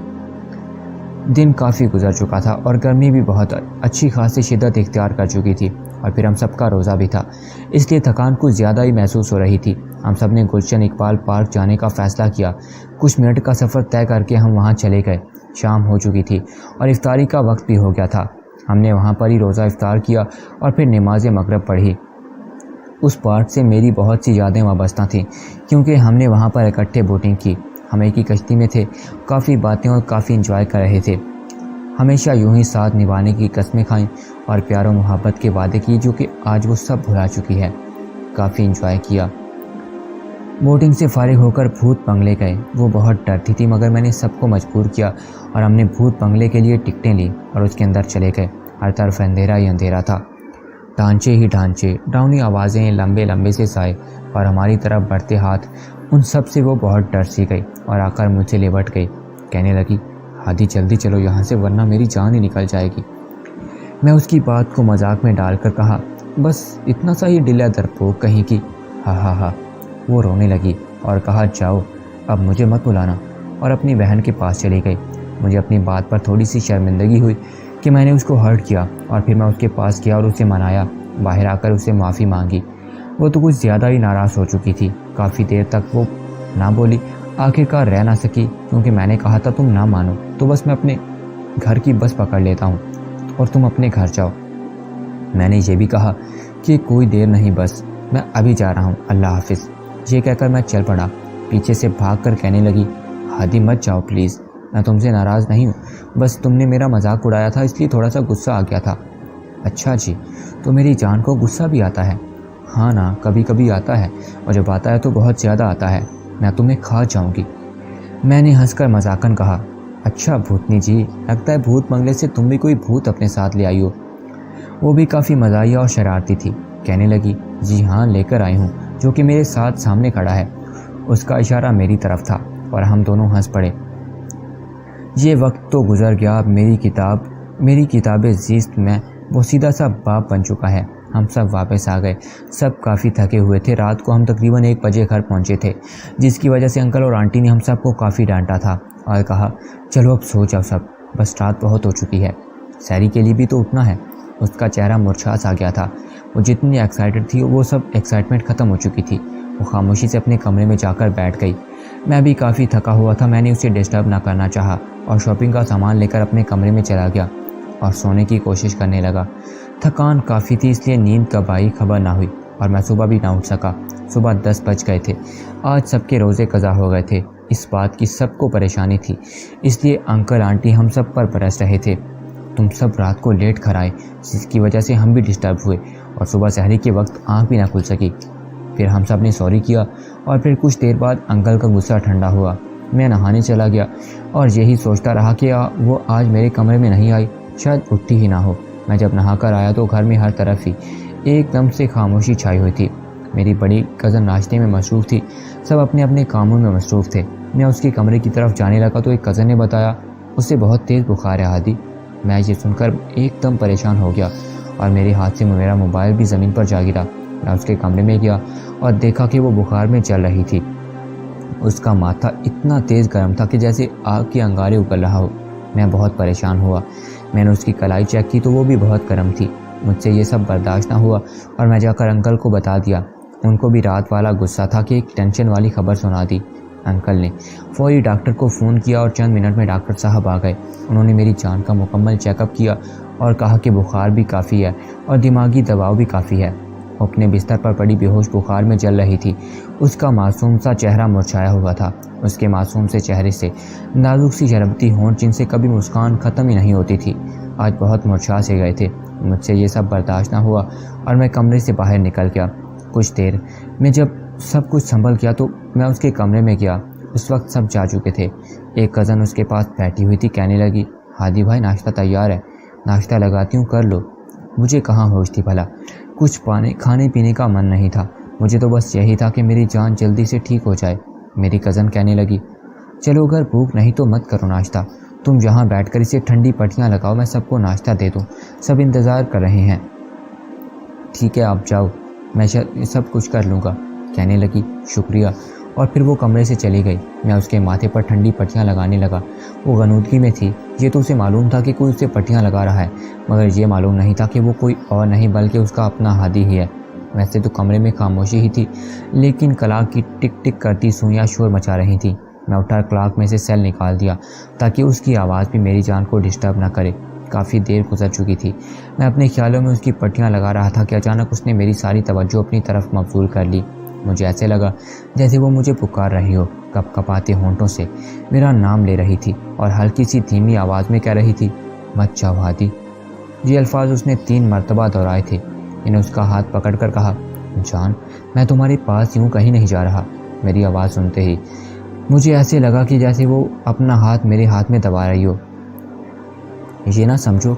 دن کافی گزر چکا تھا اور گرمی بھی بہت اچھی خاصی شدت اختیار کر چکی تھی، اور پھر ہم سب کا روزہ بھی تھا، اس لیے تھکان کچھ زیادہ ہی محسوس ہو رہی تھی۔ ہم سب نے گلشن اقبال پارک جانے کا فیصلہ کیا۔ کچھ منٹ کا سفر طے کر کے ہم وہاں چلے گئے۔ شام ہو چکی تھی اور افطاری کا وقت بھی ہو گیا تھا۔ ہم نے وہاں پر ہی روزہ افطار کیا اور پھر نماز مغرب پڑھی۔ اس پارک سے میری بہت سی یادیں وابستہ تھیں، کیونکہ ہم نے وہاں پر اکٹھے بوٹنگ کی، ہم ایک ہی کشتی میں تھے، کافی باتیں اور کافی انجوائے کر رہے تھے۔ ہمیشہ یوں ہی ساتھ نبھانے کی قسمیں کھائیں اور پیار و محبت کے وعدے کیے، جو کہ آج وہ سب بھلا چکی ہے۔ کافی انجوائے کیا۔ بوٹنگ سے فارغ ہو کر بھوت بنگلے گئے۔ وہ بہت ڈرتی تھی، مگر میں نے سب کو مجبور کیا اور ہم نے بھوت بنگلے کے لیے ٹکٹیں لی اور اس کے اندر چلے گئے۔ ہر طرف اندھیرا ہی اندھیرا تھا، ڈھانچے ہی ڈھانچے، ڈراؤنی آوازیں، لمبے لمبے سے سائے اور ہماری طرف بڑھتے ہاتھ، ان سب سے وہ بہت ڈر سی گئی اور آ کر مجھ سے لپٹ گئی۔ کہنے لگی، ہادی جلدی چلو یہاں سے، ورنہ میری جان ہی نکل جائے گی۔ میں اس کی بات کو مذاق میں ڈال کر کہا، بس اتنا سا ہی ڈلا درپوک کہیں کی، ہاں ہاں ہاں۔ وہ رونے لگی اور کہا، جاؤ اب مجھے مت بلانا، اور اپنی بہن کے پاس چلی گئی۔ مجھے اپنی بات پر تھوڑی سی شرمندگی ہوئی کہ میں نے اس کو ہرٹ کیا، اور پھر میں اس کے پاس گیا اور اسے منایا، باہر آ کر اسے معافی مانگی۔ وہ تو کچھ زیادہ ہی ناراض ہو چکی تھی۔ کافی دیر تک وہ نہ بولی، آخرکار رہ نہ سکی، کیونکہ میں نے کہا تھا تم نہ مانو تو بس میں اپنے گھر کی بس پکڑ لیتا ہوں اور تم اپنے گھر جاؤ۔ میں نے یہ بھی کہا کہ کوئی دیر نہیں، بس میں ابھی جا رہا ہوں، اللہ حافظ۔ یہ کہہ کر میں چل پڑا۔ پیچھے سے بھاگ کر کہنے لگی، ہادی مت جاؤ پلیز، میں تم سے ناراض نہیں ہوں، بس تم نے میرا مذاق اڑایا تھا اس لیے تھوڑا سا غصہ آ گیا تھا۔ اچھا جی، تو میری جان کو غصہ بھی آتا ہے؟ ہاں نا، کبھی کبھی آتا ہے، اور جب آتا ہے تو بہت زیادہ آتا ہے، میں تمہیں کھا جاؤں گی۔ میں نے ہنس کر مذاقاً کہا، اچھا بھوتنی جی، لگتا ہے بھوت بنگلے سے تم بھی کوئی بھوت اپنے ساتھ لے آئی ہو۔ وہ بھی کافی مزاحیہ اور شرارتی تھی۔ کہنے لگی، جی ہاں لے کر آئی ہوں، جو کہ میرے ساتھ سامنے کھڑا ہے۔ اس کا اشارہ میری طرف تھا اور ہم دونوں ہنس پڑے۔ یہ وقت تو گزر گیا، اب میری کتاب زیست میں وہ سیدھا سا باب بن چکا ہے۔ ہم سب واپس آ گئے، سب کافی تھکے ہوئے تھے۔ رات کو ہم تقریباً 1 بجے گھر پہنچے تھے، جس کی وجہ سے انکل اور آنٹی نے ہم سب کو کافی ڈانٹا تھا اور کہا، چلو اب سو جاؤ سب، بس رات بہت ہو چکی ہے، سیری کے لیے بھی تو اٹھنا ہے۔ اس کا چہرہ مرجھا سا گیا تھا، وہ جتنی ایکسائٹڈ تھی وہ سب ایکسائٹمنٹ ختم ہو چکی تھی۔ وہ خاموشی سے اپنے کمرے میں جا کر بیٹھ گئی۔ میں بھی کافی تھکا ہوا تھا، میں نے اسے ڈسٹرب نہ کرنا چاہا اور شاپنگ کا سامان لے کر اپنے کمرے میں چلا گیا اور سونے کی کوشش کرنے لگا۔ تھکان کافی تھی، اس لیے نیند کب آئی خبر نہ ہوئی اور میں صبح بھی نہ اٹھ سکا۔ صبح 10 بج گئے تھے۔ آج سب کے روزے قضا ہو گئے تھے، اس بات کی سب کو پریشانی تھی، اس لیے انکل آنٹی ہم سب پر برس رہے تھے۔ تم سب رات کو لیٹ گھر آئے، جس کی وجہ سے ہم بھی ڈسٹرب ہوئے اور صبح سحری کے وقت آنکھ بھی نہ کھل سکی۔ پھر ہم سب نے سوری کیا اور پھر کچھ دیر بعد انکل کا غصہ ٹھنڈا ہوا۔ میں نہانے چلا گیا اور یہی سوچتا رہا کہ وہ آج میرے کمرے میں نہیں آئی، شاید اٹھتی ہی نہ ہو۔ میں جب نہا کر آیا تو گھر میں ہر طرف ہی ایک دم سے خاموشی چھائی ہوئی تھی۔ میری بڑی کزن ناشتے میں مصروف تھی، سب اپنے اپنے کاموں میں مصروف تھے۔ میں اس کے کمرے کی طرف جانے لگا تو ایک کزن نے بتایا، اسے بہت تیز بخار ہے ہادی۔ میں یہ سن کر ایک دم پریشان ہو گیا اور میرے ہاتھ سے میرا موبائل بھی زمین پر جا گرا۔ میں اس کے کمرے میں گیا اور دیکھا کہ وہ بخار میں چل رہی تھی۔ اس کا ماتھا اتنا تیز گرم تھا کہ جیسے آگ کے انگارے اگل رہا ہو۔ میں بہت پریشان ہوا۔ میں نے اس کی کلائی چیک کی تو وہ بھی بہت گرم تھی۔ مجھ سے یہ سب برداشت نہ ہوا اور میں جا کر انکل کو بتا دیا۔ ان کو بھی رات والا غصہ تھا کہ ایک ٹینشن والی خبر سنا دی۔ انکل نے فوری ڈاکٹر کو فون کیا اور چند منٹ میں ڈاکٹر صاحب آ گئے۔ انہوں نے میری جان کا مکمل چیک اپ کیا اور کہا کہ بخار بھی کافی ہے اور دماغی دباؤ بھی کافی ہے۔ وہ اپنے بستر پر پڑی بے ہوش بخار میں جل رہی تھی۔ اس کا معصوم سا چہرہ مرجھایا ہوا تھا۔ اس کے معصوم سے چہرے سے نازک سی شربتی ہونٹ جن سے کبھی مسکان ختم ہی نہیں ہوتی تھی، آج بہت مرجھا سے گئے تھے۔ مجھ سے یہ سب برداشت نہ ہوا اور میں کمرے سے باہر نکل گیا۔ کچھ دیر میں جب سب کچھ سنبھل گیا تو میں اس کے کمرے میں گیا۔ اس وقت سب جا چکے تھے۔ ایک کزن اس کے پاس بیٹھی ہوئی تھی، کہنے لگی، ہادی بھائی ناشتہ تیار ہے، ناشتہ لگاتی ہوں، کر لو۔ مجھے کہاں ہوش تھی بھلا؟ کچھ کھانے پینے کا من نہیں تھا، مجھے تو بس یہی تھا کہ میری جان جلدی سے ٹھیک ہو جائے۔ میری کزن کہنے لگی، چلو اگر بھوک نہیں تو مت کرو ناشتہ، تم یہاں بیٹھ کر اسے ٹھنڈی پٹیاں لگاؤ، میں سب کو ناشتہ دے دوں، سب انتظار کر رہے ہیں۔ ٹھیک ہے آپ جاؤ، میں سب کچھ کر لوں گا، کہنے لگی شکریہ، اور پھر وہ کمرے سے چلی گئی۔ میں اس کے ماتھے پر ٹھنڈی پٹیاں لگانے لگا۔ وہ غنودگی میں تھی، یہ تو اسے معلوم تھا کہ کوئی اسے پٹیاں لگا رہا ہے، مگر یہ معلوم نہیں تھا کہ وہ کوئی اور نہیں بلکہ اس کا اپنا ہادی ہی ہے۔ ویسے تو کمرے میں خاموشی ہی تھی، لیکن کلاک کی ٹک ٹک کرتی سوئیاں شور مچا رہی تھیں۔ میں اٹھا کلاک میں سے سیل نکال دیا تاکہ اس کی آواز بھی میری جان کو ڈسٹرب نہ کرے۔ کافی دیر گزر چکی تھی، میں اپنے خیالوں میں اس کی پٹیاں لگا رہا تھا کہ اچانک اس نے میری ساری توجہ اپنی طرف مبذول کر لی۔ مجھے ایسے لگا جیسے وہ مجھے پکار رہی ہو، کپ کپاتے ہونٹوں سے میرا نام لے رہی تھی اور ہلکی سی دھیمی آواز میں کہہ رہی تھی، مت جاؤ ہادی۔ یہ الفاظ اس نے 3 مرتبہ دہرائے تھے۔ انہیں اس کا ہاتھ پکڑ کر کہا، جان میں تمہارے پاس یوں کہیں نہیں جا رہا۔ میری آواز سنتے ہی مجھے ایسے لگا کہ جیسے وہ اپنا ہاتھ میرے ہاتھ میں دبا رہی ہو۔ یہ نہ سمجھو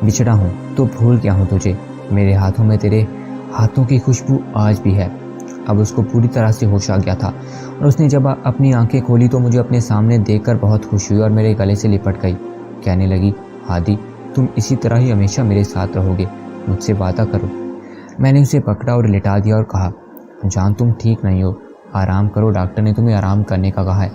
بچھڑا ہوں تو بھول گیا ہوں تجھے، میرے ہاتھوں میں تیرے ہاتھوں کی خوشبو آج بھی ہے۔ اب اس کو پوری طرح سے ہوش آ گیا تھا، اور اس نے جب اپنی آنکھیں کھولی تو مجھے اپنے سامنے دیکھ کر بہت خوش ہوئی اور میرے گلے سے لپٹ گئی۔ کہنے لگی، ہادی تم اسی طرح ہی ہمیشہ میرے ساتھ رہو گے، مجھ سے وعدہ کرو۔ میں نے اسے پکڑا اور لٹا دیا اور کہا، جان تم ٹھیک نہیں ہو، آرام کرو، ڈاکٹر نے تمہیں آرام کرنے کا کہا ہے۔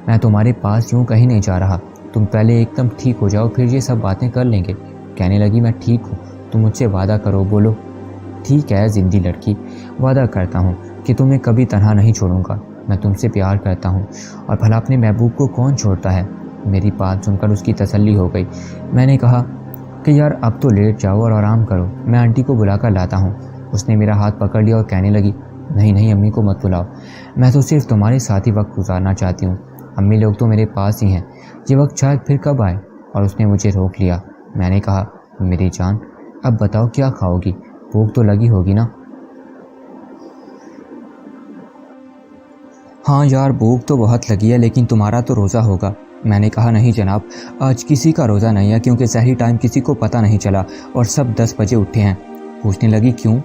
میں تمہارے پاس یوں کہیں نہیں جا رہا، تم پہلے ایک دم ٹھیک ہو جاؤ، پھر یہ سب باتیں کر لیں گے۔ کہنے لگی، میں ٹھیک ہوں، تم مجھ سے وعدہ کرو، بولو۔ ٹھیک ہے زندی لڑکی، وعدہ کرتا ہوں کہ تمہیں کبھی تنہا نہیں چھوڑوں گا، میں تم سے پیار کرتا ہوں، اور بھلا اپنے محبوب کو کون چھوڑتا ہے۔ میری بات سن کر اس کی تسلی ہو گئی۔ میں نے کہا کہ یار اب تو لیٹ جاؤ اور آرام کرو، میں آنٹی کو بلا کر لاتا ہوں۔ اس نے میرا ہاتھ پکڑ لیا اور کہنے لگی، نہیں نہیں امی کو مت بلاؤ، میں تو صرف تمہارے ساتھ ہی وقت گزارنا چاہتی ہوں، امی لوگ تو میرے پاس ہی ہیں، یہ وقت شاید پھر کب آئے۔ اور اس نے مجھے روک لیا۔ میں نے کہا، میری جان اب بتاؤ کیا کھاؤ گی، بھوک تو لگی ہوگی نا؟ ہاں یار بھوک تو بہت لگی ہے، لیکن تمہارا تو روزہ ہوگا۔ میں نے کہا، نہیں جناب، آج کسی کا روزہ نہیں ہے، کیونکہ سحری ٹائم کسی کو پتہ نہیں چلا اور سب 10 بجے اٹھے ہیں۔ پوچھنے لگی، کیوں؟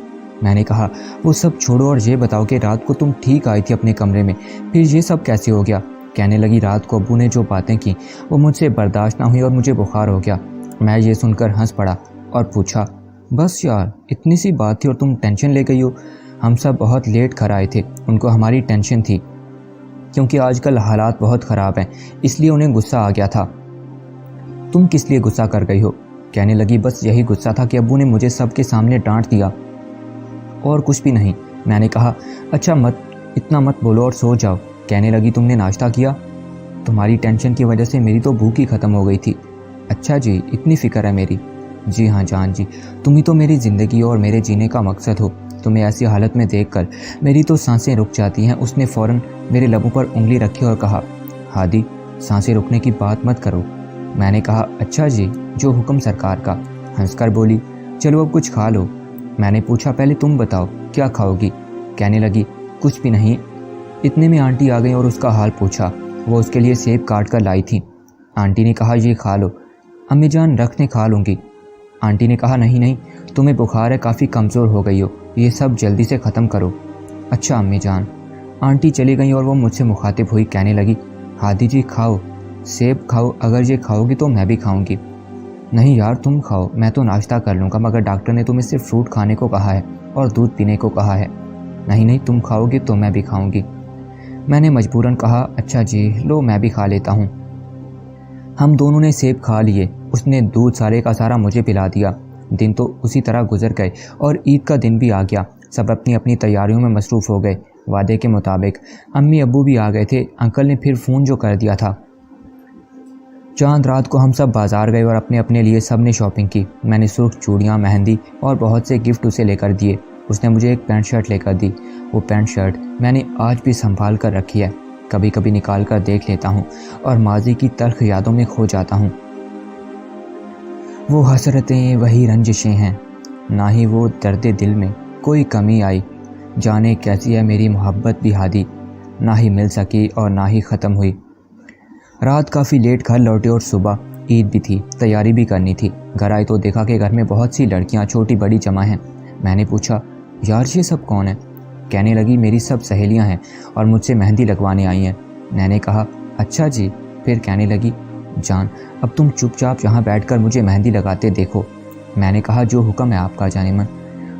میں نے کہا، وہ سب چھوڑو اور یہ بتاؤ کہ رات کو تم ٹھیک آئی تھی اپنے کمرے میں، پھر یہ سب کیسے ہو گیا؟ کہنے لگی، رات کو ابو نے جو باتیں کی وہ مجھ سے برداشت نہ ہوئی اور مجھے بخار ہو گیا۔ میں یہ سن کر ہنس پڑا اور پوچھا، بس یار اتنی سی بات تھی اور تم ٹینشن لے گئی ہو؟ ہم سب بہت لیٹ گھر آئے تھے، ان کو ہماری ٹینشن تھی، کیونکہ آج کل حالات بہت خراب ہیں، اس لیے انہیں غصہ آ گیا تھا۔ تم کس لیے غصہ کر گئی ہو؟ کہنے لگی، بس یہی غصہ تھا کہ ابو نے مجھے سب کے سامنے ڈانٹ دیا، اور کچھ بھی نہیں۔ میں نے کہا، اچھا اتنا مت بولو اور سو جاؤ۔ کہنے لگی، تم نے ناشتہ کیا؟ تمہاری ٹینشن کی وجہ سے میری تو بھوک ہی ختم ہو گئی تھی۔ اچھا جی، اتنی فکر ہے میری؟ جی ہاں جان جی، تم ہی تو میری زندگی اور میرے جینے کا مقصد ہو، تمہیں ایسی حالت میں دیکھ کر میری تو سانسیں رک جاتی ہیں۔ اس نے فوراً میرے لبوں پر انگلی رکھی اور کہا، ہادی سانسیں رکنے کی بات مت کرو۔ میں نے کہا، اچھا جی، جو حکم سرکار کا۔ ہنس کر بولی، چلو اب کچھ کھا لو۔ میں نے پوچھا، پہلے تم بتاؤ کیا کھاؤ گی؟ کہنے لگی، کچھ بھی نہیں۔ اتنے میں آنٹی آ گئی اور اس کا حال پوچھا، وہ اس کے لیے سیب کاٹ کر لائی تھی۔ آنٹی نے کہا، یہ کھا لو۔ امی جان رکھنے کھا لوں گی۔ آنٹی نے کہا، نہیں نہیں، تمہیں بخار ہے، کافی کمزور ہو گئی ہو، یہ سب جلدی سے ختم کرو۔ اچھا امی جان۔ آنٹی چلی گئیں اور وہ مجھ سے مخاطب ہوئی، کہنے لگی، ہادی جی کھاؤ، سیب کھاؤ، اگر یہ کھاؤ گی تو میں بھی کھاؤں گی۔ نہیں یار تم کھاؤ، میں تو ناشتہ کر لوں گا، مگر ڈاکٹر نے تمہیں صرف فروٹ کھانے کو کہا ہے اور دودھ پینے کو کہا ہے۔ نہیں نہیں، تم کھاؤ گی تو میں بھی کھاؤں گی۔ میں نے مجبوراً کہا، اچھا جی لو میں بھی کھا لیتا ہوں۔ ہم دونوں نے سیب کھا لیے، اس نے دودھ سارے کا سارا مجھے پلا دیا۔ دن تو اسی طرح گزر گئے اور عید کا دن بھی آ گیا، سب اپنی اپنی تیاریوں میں مصروف ہو گئے۔ وعدے کے مطابق امی ابو بھی آ گئے تھے، انکل نے پھر فون جو کر دیا تھا۔ چاند رات کو ہم سب بازار گئے اور اپنے اپنے لیے سب نے شاپنگ کی۔ میں نے سرخ چوڑیاں، مہندی اور بہت سے گفٹ اسے لے کر دیے۔ اس نے مجھے ایک پینٹ شرٹ لے کر دی، وہ پینٹ شرٹ میں نے آج بھی سنبھال کر رکھی ہے، کبھی کبھی نکال کر دیکھ لیتا ہوں اور ماضی کی تلخ یادوں میں کھو جاتا ہوں۔ وہ حسرتیں وہی رنجشیں ہیں، نہ ہی وہ درد دل میں کوئی کمی آئی، جانے کیسی ہے میری محبت بھی ہادی، نہ ہی مل سکی اور نہ ہی ختم ہوئی۔ رات کافی لیٹ گھر لوٹے اور صبح عید بھی تھی، تیاری بھی کرنی تھی۔ گھر آئی تو دیکھا کہ گھر میں بہت سی لڑکیاں چھوٹی بڑی جمع ہیں۔ میں نے پوچھا یار یہ سب کون ہیں؟ کہنے لگی میری سب سہیلیاں ہیں اور مجھ سے مہندی لگوانے آئی ہیں۔ میں نے کہا اچھا جی۔ پھر کہنے لگی جان اب تم چپ چاپ یہاں بیٹھ کر مجھے مہندی لگاتے دیکھو۔ میں نے کہا جو حکم ہے آپ کا جان من۔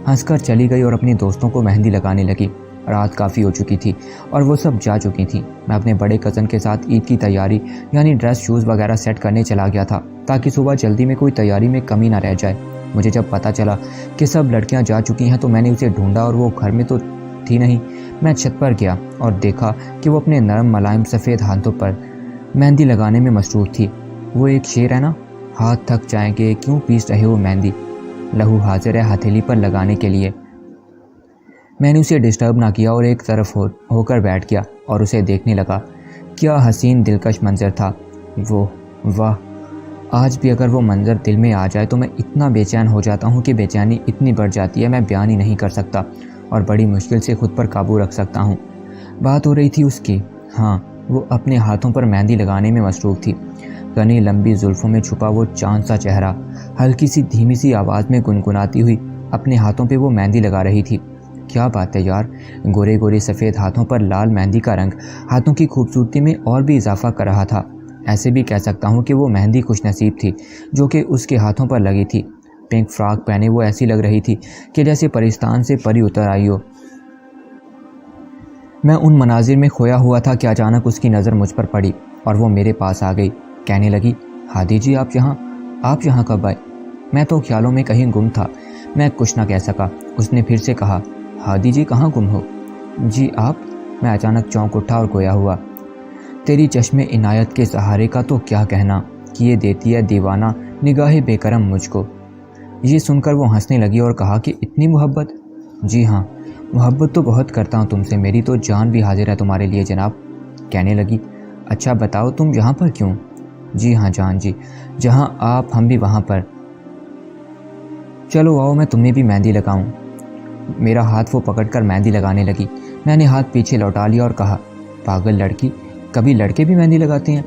ہنس کر چلی گئی اور اپنی دوستوں کو مہندی لگانے لگی۔ رات کافی ہو چکی تھی اور وہ سب جا چکی تھیں۔ میں اپنے بڑے کزن کے ساتھ عید کی تیاری یعنی ڈریس شوز وغیرہ سیٹ کرنے چلا گیا تھا تاکہ صبح جلدی میں کوئی تیاری میں کمی نہ رہ جائے۔ مجھے جب پتہ چلا کہ سب لڑکیاں جا چکی ہیں تو میں نے اسے ڈھونڈا اور وہ گھر میں تو تھی نہیں۔ میں چھت پر گیا اور دیکھا کہ وہ اپنے نرم ملائم سفید ہاتھوں پر مہندی لگانے میں مصروف تھی۔ وہ ایک شعر ہے نا، ہاتھ تھک جائیں گے کیوں پیس رہے ہو مہندی، لہو حاضر ہے ہتھیلی پر لگانے کے لیے۔ میں نے اسے ڈسٹرب نہ کیا اور ایک طرف ہو کر بیٹھ گیا اور اسے دیکھنے لگا۔ کیا حسین دلکش منظر تھا وہ، واہ! آج بھی اگر وہ منظر دل میں آ جائے تو میں اتنا بے چین ہو جاتا ہوں کہ بے چینی اتنی بڑھ جاتی ہے میں بیان ہی نہیں کر سکتا اور بڑی مشکل سے خود پر قابو رکھ سکتا ہوں۔ بات ہو رہی تھی اس کی، ہاں وہ اپنے ہاتھوں پر مہندی لگانے میں مصروف تھی۔ گھنی لمبی زلفوں میں چھپا وہ چاند سا چہرہ، ہلکی سی دھیمی سی آواز میں گنگناتی ہوئی اپنے ہاتھوں پہ وہ مہندی لگا رہی تھی۔ کیا بات ہے یار، گورے گورے سفید ہاتھوں پر لال مہندی کا رنگ ہاتھوں کی خوبصورتی میں اور بھی اضافہ کر رہا تھا۔ ایسے بھی کہہ سکتا ہوں کہ وہ مہندی خوش نصیب تھی جو کہ اس کے ہاتھوں پر لگی تھی۔ پنک فراک پہنے وہ ایسی لگ رہی تھی کہ جیسے پرستان سے پری اتر آئی ہو۔ میں ان مناظر میں کھویا ہوا تھا کہ اچانک اس کی نظر مجھ پر پڑی اور وہ میرے پاس آ گئی۔ کہنے لگی ہادی جی آپ یہاں کب آئے؟ میں تو خیالوں میں کہیں گم تھا، میں کچھ نہ کہہ سکا۔ اس نے پھر سے کہا ہادی جی کہاں گم ہو؟ جی آپ؟ میں اچانک چونک اٹھا اور گویا ہوا۔ تیری چشم عنایت کے سہارے کا تو کیا کہنا، کیے دیتی ہے دیوانہ نگاہ بے کرم مجھ کو۔ یہ سن کر وہ ہنسنے لگی اور کہا کہ اتنی محبت؟ جی ہاں محبت تو بہت کرتا ہوں تم سے، میری تو جان بھی حاضر ہے تمہارے لیے جناب۔ کہنے لگی اچھا بتاؤ تم یہاں پر کیوں؟ جی ہاں جان جی، جہاں آپ ہم بھی وہاں پر۔ چلو آؤ میں تمہیں بھی مہندی لگاؤں۔ میرا ہاتھ وہ پکڑ کر مہندی لگانے لگی۔ میں نے ہاتھ پیچھے لوٹا لیا اور کہا پاگل لڑکی، کبھی لڑکے بھی مہندی لگاتے ہیں؟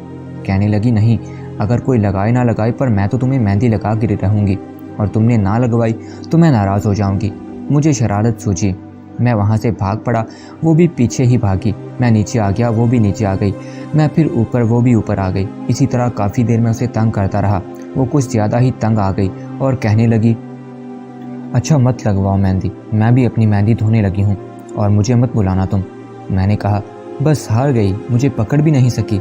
کہنے لگی نہیں، اگر کوئی لگائے نہ لگائے پر میں تو تمہیں مہندی لگا کے رہوں گی اور تم نے نہ لگوائی تو میں ناراض ہو جاؤں گی۔ مجھے شرارت سوچی، میں وہاں سے بھاگ پڑا، وہ بھی پیچھے ہی بھاگی۔ میں نیچے آ گیا، وہ بھی نیچے آ گئی، میں پھر اوپر، وہ بھی اوپر آ گئی۔ اسی طرح کافی دیر میں اسے تنگ کرتا رہا۔ وہ کچھ زیادہ ہی تنگ آ گئی اور کہنے لگی اچھا مت لگواؤ مہندی، میں بھی اپنی مہندی دھونے لگی ہوں اور مجھے مت بلانا تم۔ میں نے کہا بس ہار گئی، مجھے پکڑ بھی نہیں سکی۔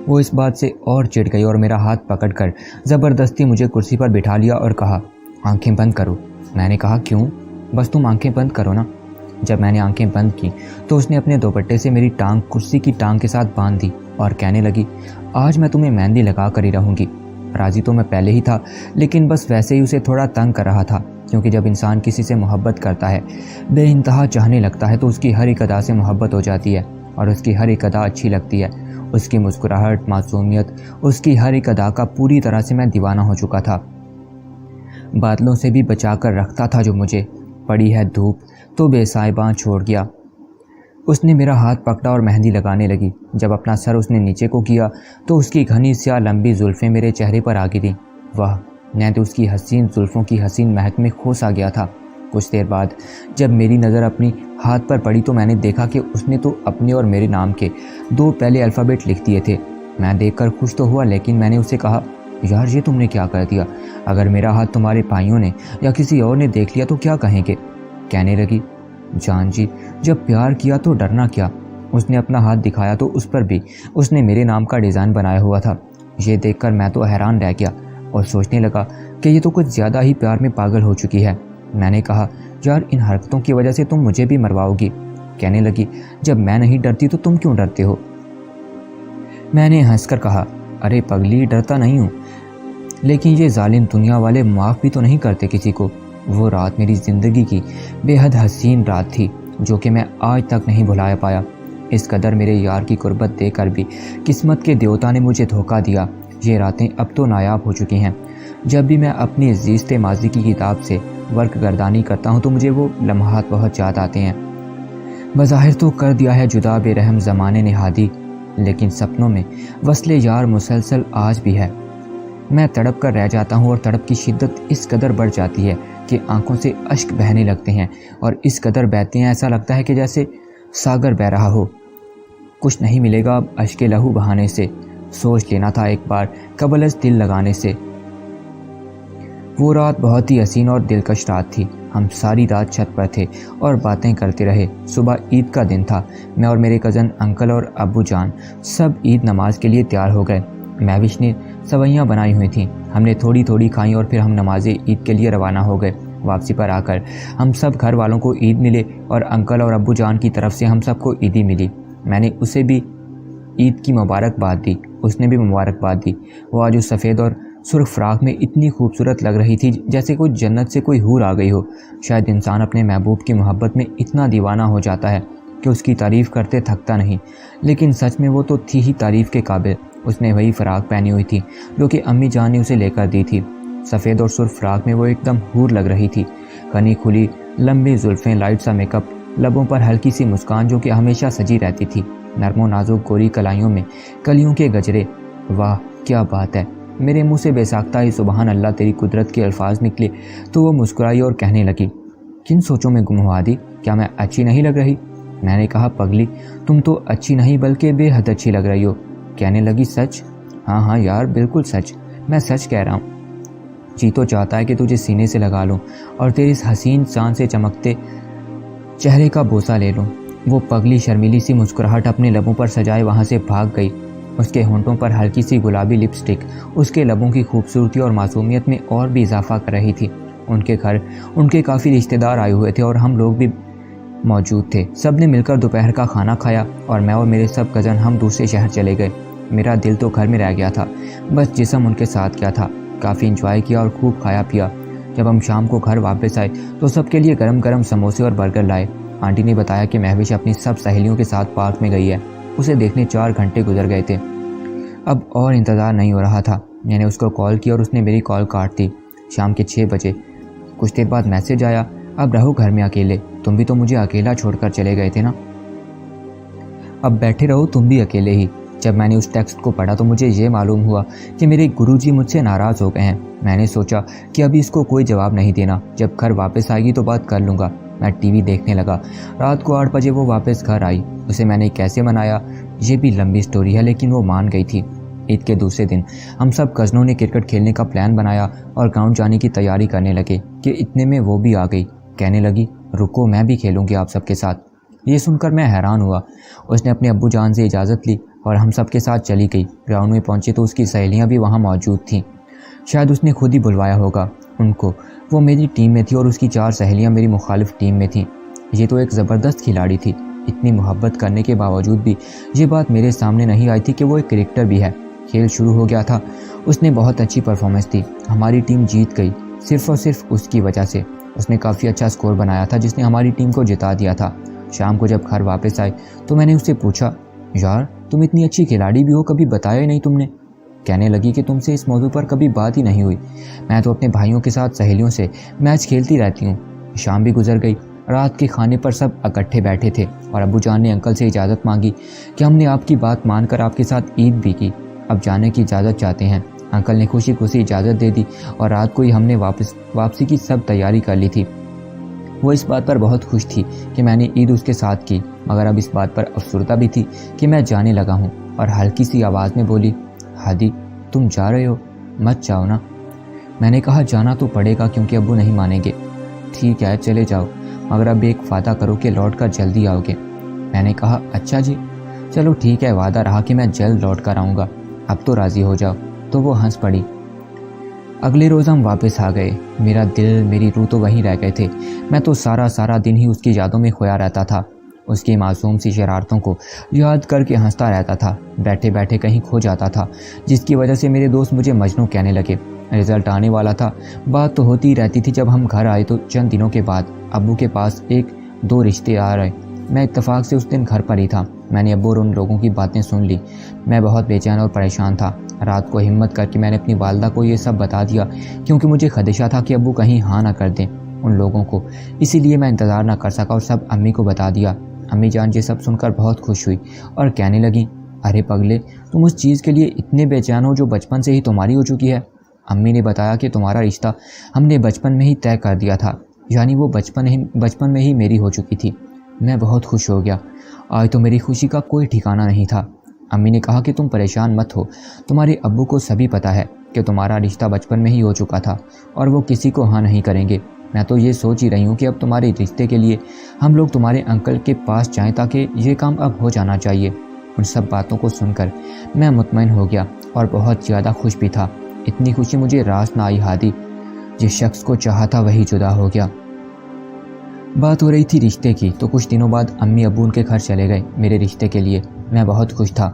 وہ اس بات سے اور چڑ گئی اور میرا ہاتھ پکڑ کر زبردستی مجھے کرسی پر بٹھا لیا اور کہا آنکھیں بند کرو۔ میں نے کہا کیوں؟ بس تم آنکھیں بند کرو نا۔ جب میں نے آنکھیں بند کی تو اس نے اپنے دوپٹے سے میری ٹانگ کرسی کی ٹانگ کے ساتھ باندھ دی اور کہنے لگی آج میں تمہیں مہندی لگا کر ہی رہوں گی۔ راضی تو میں پہلے ہی تھا لیکن بس ویسے ہی اسے تھوڑا تنگ کر رہا تھا، کیونکہ جب انسان کسی سے محبت کرتا ہے، بے انتہا چاہنے لگتا ہے تو اس کی ہر ایک ادا سے محبت ہو جاتی ہے اور اس کی ہر ایک ادا اچھی لگتی ہے۔ اس کی مسکراہٹ، معصومیت، اس کی ہر ایک ادا کا پوری طرح سے میں دیوانہ ہو چکا تھا۔ بادلوں سے بھی بچا کر رکھتا تھا جو مجھے، پڑی ہے دھوپ تو بے سائباں چھوڑ گیا۔ اس نے میرا ہاتھ پکڑا اور مہندی لگانے لگی۔ جب اپنا سر اس نے نیچے کو کیا تو اس کی گھنی سیاہ لمبی زلفیں میرے چہرے پر آ گریں۔ واہ، میں تو اس کی حسین زلفوں کی حسین مہک میں کھو سا گیا تھا۔ کچھ دیر بعد جب میری نظر اپنی ہاتھ پر پڑی تو میں نے دیکھا کہ اس نے تو اپنے اور میرے نام کے 2 پہلے الفابیٹ لکھ دیے تھے۔ میں دیکھ کر خوش تو ہوا لیکن میں نے اسے کہا یار یہ تم نے کیا کر دیا؟ اگر میرا ہاتھ تمہارے بھائیوں نے یا کسی اور نے دیکھ لیا تو کیا کہیں گے؟ کہنے لگی جان جی جب پیار کیا تو ڈرنا کیا۔ اس نے اپنا ہاتھ دکھایا تو اس پر بھی اس نے میرے نام کا ڈیزائن بنایا ہوا تھا۔ یہ دیکھ کر میں تو حیران رہ گیا اور سوچنے لگا کہ یہ تو کچھ زیادہ ہی پیار میں پاگل ہو چکی ہے۔ میں نے کہا یار ان حرکتوں کی وجہ سے تم مجھے بھی مرواؤ گی۔ کہنے لگی جب میں نہیں ڈرتی تو تم کیوں ڈرتے ہو؟ میں نے ہنس کر کہا ارے پگلی ڈرتا نہیں ہوں، لیکن یہ ظالم دنیا والے معاف بھی تو نہیں کرتے کسی کو۔ وہ رات میری زندگی کی بے حد حسین رات تھی جو کہ میں آج تک نہیں بھلا پایا۔ اس قدر میرے یار کی قربت دے کر بھی قسمت کے دیوتا نے مجھے دھوکہ دیا۔ یہ راتیں اب تو نایاب ہو چکی ہیں۔ جب بھی میں اپنی زیست ماضی کی کتاب سے ورق گردانی کرتا ہوں تو مجھے وہ لمحات بہت یاد آتے ہیں۔ بظاہر تو کر دیا ہے جدا بے رحم زمانے نے ہادی، لیکن سپنوں میں وصل یار مسلسل آج بھی ہے۔ میں تڑپ کر رہ جاتا ہوں اور تڑپ کی شدت اس قدر بڑھ جاتی ہے کہ آنکھوں سے اشک بہنے لگتے ہیں اور اس قدر بہتے ہیں ایسا لگتا ہے کہ جیسے ساگر بہہ رہا ہو۔ کچھ نہیں ملے گا اب اشک لہو بہانے سے، سوچ لینا تھا ایک بار قبل از دل لگانے سے۔ وہ رات بہت ہی حسین اور دلکش رات تھی۔ ہم ساری رات چھت پر تھے اور باتیں کرتے رہے۔ صبح عید کا دن تھا۔ میں اور میرے کزن، انکل اور ابو جان سب عید نماز کے لیے تیار ہو گئے۔ مہوش نے سوئیاں بنائی ہوئی تھیں، ہم نے تھوڑی تھوڑی کھائیں اور پھر ہم نماز عید کے لیے روانہ ہو گئے۔ واپسی پر آ کر ہم سب گھر والوں کو عید ملے اور انکل اور ابو جان کی طرف سے ہم سب کو عیدی ملی۔ میں نے اسے بھی عید کی مبارکباد دی، اس نے بھی مبارکباد دی۔ وہ آج اس سفید اور سرخ فراق میں اتنی خوبصورت لگ رہی تھی جیسے کوئی جنت سے کوئی حور آ گئی ہو۔ شاید انسان اپنے محبوب کی محبت میں اتنا دیوانہ ہو جاتا ہے کہ اس کی تعریف کرتے تھکتا نہیں، لیکن سچ میں وہ تو تھی ہی تعریف کے قابل۔ اس نے وہی فراق پہنی ہوئی تھی جو کہ امی جان نے اسے لے کر دی تھی۔ سفید اور سرخ فراق میں وہ ایک دم حور لگ رہی تھی۔ کنی کھلی لمبی زلفیں، لائٹ سا میک اپ، لبوں پر ہلکی سی مسکان جو کہ ہمیشہ سجی رہتی تھی، نرم و نازک گوری کلائیوں میں کلیوں کے گجرے۔ واہ کیا بات ہے! میرے منہ سے بے ساختہ ہی سبحان اللہ تیری قدرت کے الفاظ نکلے تو وہ مسکرائی اور کہنے لگی، کن سوچوں میں گم ہوا دی؟ کیا میں اچھی نہیں لگ رہی؟ میں نے کہا، پگلی تم تو اچھی نہیں بلکہ بے حد اچھی لگ رہی ہو۔ کہنے لگی، سچ؟ ہاں ہاں یار بالکل سچ، میں سچ کہہ رہا ہوں۔ جی تو چاہتا ہے کہ تجھے سینے سے لگا لوں اور تیری اس حسین چاند سے چمکتے چہرے کا بوسہ لے لوں۔ وہ پگلی شرمیلی سی مسکراہٹ اپنے لبوں پر سجائے وہاں سے بھاگ گئی۔ اس کے ہونٹوں پر ہلکی سی گلابی لپسٹک اس کے لبوں کی خوبصورتی اور معصومیت میں اور بھی اضافہ کر رہی تھی۔ ان کے گھر ان کے کافی رشتہ دار آئے ہوئے تھے اور ہم لوگ بھی موجود تھے۔ سب نے مل کر دوپہر کا کھانا کھایا اور میں اور میرے سب کزن ہم دوسرے شہر چلے گئے۔ میرا دل تو گھر میں رہ گیا تھا، بس جسم ان کے ساتھ کیا تھا۔ کافی انجوائے کیا اور خوب کھایا پیا۔ جب ہم شام کو گھر واپس آئے تو سب کے لیے گرم گرم سموسے اور برگر لائے۔ آنٹی نے بتایا کہ مہوش اپنی سب سہیلیوں کے ساتھ پارک میں گئی ہے، اسے دیکھنے 4 گھنٹے گزر گئے تھے۔ اب اور انتظار نہیں ہو رہا تھا۔ میں نے اس کو کال کی اور اس نے میری کال کاٹ دی۔ شام کے 6 بجے کچھ دیر بعد میسج آیا، اب رہو گھر میں اکیلے، تم بھی تو مجھے اکیلا چھوڑ کر چلے گئے تھے نا، اب بیٹھے رہو تم بھی اکیلے ہی۔ جب میں نے اس ٹیکسٹ کو پڑھا تو مجھے یہ معلوم ہوا کہ میرے گروجی مجھ سے ناراض ہو گئے ہیں۔ میں نے سوچا کہ ابھی اس کو کوئی جواب نہیں دینا، جب گھر واپس آئے گی تو بات کر لوں گا۔ میں ٹی وی دیکھنے لگا۔ رات کو 8 بجے وہ واپس گھر آئی۔ اسے میں نے کیسے منایا یہ بھی لمبی سٹوری ہے، لیکن وہ مان گئی تھی۔ عید کے دوسرے دن ہم سب کزنوں نے کرکٹ کھیلنے کا پلان بنایا اور گراؤنڈ جانے کی تیاری کرنے لگے کہ اتنے میں وہ بھی آ گئی۔ کہنے لگی، رکو میں بھی کھیلوں گی آپ سب کے ساتھ۔ یہ سن کر میں حیران ہوا۔ اس نے اپنے ابو جان سے اجازت لی اور ہم سب کے ساتھ چلی گئی۔ گراؤنڈ میں پہنچے تو اس کی سہیلیاں بھی وہاں موجود تھیں۔ شاید اس نے خود ہی بلوایا ہوگا ان کو۔ وہ میری ٹیم میں تھی اور اس کی 4 سہیلیاں میری مخالف ٹیم میں تھیں۔ یہ تو ایک زبردست کھلاڑی تھی۔ اتنی محبت کرنے کے باوجود بھی یہ بات میرے سامنے نہیں آئی تھی کہ وہ ایک کرکٹر بھی ہے۔ کھیل شروع ہو گیا تھا۔ اس نے بہت اچھی پرفارمنس دی۔ ہماری ٹیم جیت گئی صرف اور صرف اس کی وجہ سے۔ اس نے کافی اچھا سکور بنایا تھا جس نے ہماری ٹیم کو جتا دیا تھا۔ شام کو جب گھر واپس آئے تو میں نے اس سے پوچھا، یار تم اتنی اچھی کھلاڑی بھی ہو، کبھی بتایا ہی نہیں تم نے۔ کہنے لگی کہ تم سے اس موضوع پر کبھی بات ہی نہیں ہوئی۔ میں تو اپنے بھائیوں کے ساتھ سہیلیوں سے میچ کھیلتی رہتی ہوں۔ شام بھی گزر گئی۔ رات کے کھانے پر سب اکٹھے بیٹھے تھے اور ابو جان نے انکل سے اجازت مانگی کہ ہم نے آپ کی بات مان کر آپ کے ساتھ عید بھی کی، اب جانے کی اجازت چاہتے ہیں۔ انکل نے خوشی خوشی اجازت دے دی اور رات کو ہی ہم نے واپسی کی سب تیاری کر لی تھی۔ وہ اس بات پر بہت خوش تھی کہ میں نے عید اس کے ساتھ کی، مگر اب اس بات پر افسردہ بھی تھی کہ میں جانے لگا ہوں، اور ہلکی سی آواز میں بولی، ہادی تم جا رہے ہو؟ مت جاؤ نا۔ میں نے کہا جانا تو پڑے گا کیونکہ ابو نہیں مانیں گے۔ ٹھیک ہے چلے جاؤ، مگر اب ایک وعدہ کرو کہ لوٹ کر جلدی آؤ گے۔ میں نے کہا اچھا جی، چلو ٹھیک ہے، وعدہ رہا کہ میں جلد لوٹ کر آؤں گا، اب تو راضی ہو جاؤ۔ تو وہ ہنس پڑی۔ اگلے روز ہم واپس آ گئے۔ میرا دل میری روح تو وہیں رہ گئے تھے۔ میں تو سارا دن ہی اس کی یادوں میں کھویا رہتا تھا، اس کی معصوم سی شرارتوں کو یاد کر کے ہنستا رہتا تھا، بیٹھے بیٹھے کہیں کھو جاتا تھا، جس کی وجہ سے میرے دوست مجھے مجنوں کہنے لگے۔ رزلٹ آنے والا تھا، بات تو ہوتی ہی رہتی تھی۔ جب ہم گھر آئے تو چند دنوں کے بعد ابو کے پاس 1-2 رشتے آ رہے۔ میں اتفاق سے اس دن گھر پر ہی تھا۔ میں نے ابو اور ان لوگوں کی باتیں سن لی۔ میں بہت بے چین اور پریشان تھا۔ رات کو ہمت کر کے میں نے اپنی والدہ کو یہ سب بتا دیا کیونکہ مجھے خدشہ تھا کہ ابو کہیں ہاں نہ کر دیں ان لوگوں کو، اسی لیے میں انتظار نہ کر سکا اور سب امی کو بتا دیا۔ امی جان یہ سب سن کر بہت خوش ہوئی اور کہنے لگیں، ارے پگلے تم اس چیز کے لیے اتنے بے چین ہو جو بچپن سے ہی تمہاری ہو چکی ہے، امی نے بتایا کہ تمہارا رشتہ ہم نے بچپن میں ہی طے کر دیا تھا، یعنی وہ بچپن میں ہی میری ہو چکی تھی۔ میں بہت خوش ہو گیا۔ آج تو میری خوشی کا کوئی ٹھکانہ نہیں تھا۔ امی نے کہا کہ تم پریشان مت ہو، تمہارے ابو کو سبھی پتہ ہے کہ تمہارا رشتہ بچپن میں ہی ہو چکا تھا اور وہ کسی کو ہاں نہیں کریں گے۔ میں تو یہ سوچ ہی رہی ہوں کہ اب تمہارے رشتے کے لیے ہم لوگ تمہارے انکل کے پاس جائیں تاکہ یہ کام اب ہو جانا چاہیے۔ ان سب باتوں کو سن کر میں مطمئن ہو گیا اور بہت زیادہ خوش بھی تھا۔ اتنی خوشی مجھے راس نہ آئی ہادی۔ جس شخص کو چاہا تھا وہی جدا ہو گیا۔ بات ہو رہی تھی رشتے کی، تو کچھ دنوں بعد امی ابو ان کے گھر چلے گئے میرے رشتے کے لیے۔ میں بہت خوش تھا۔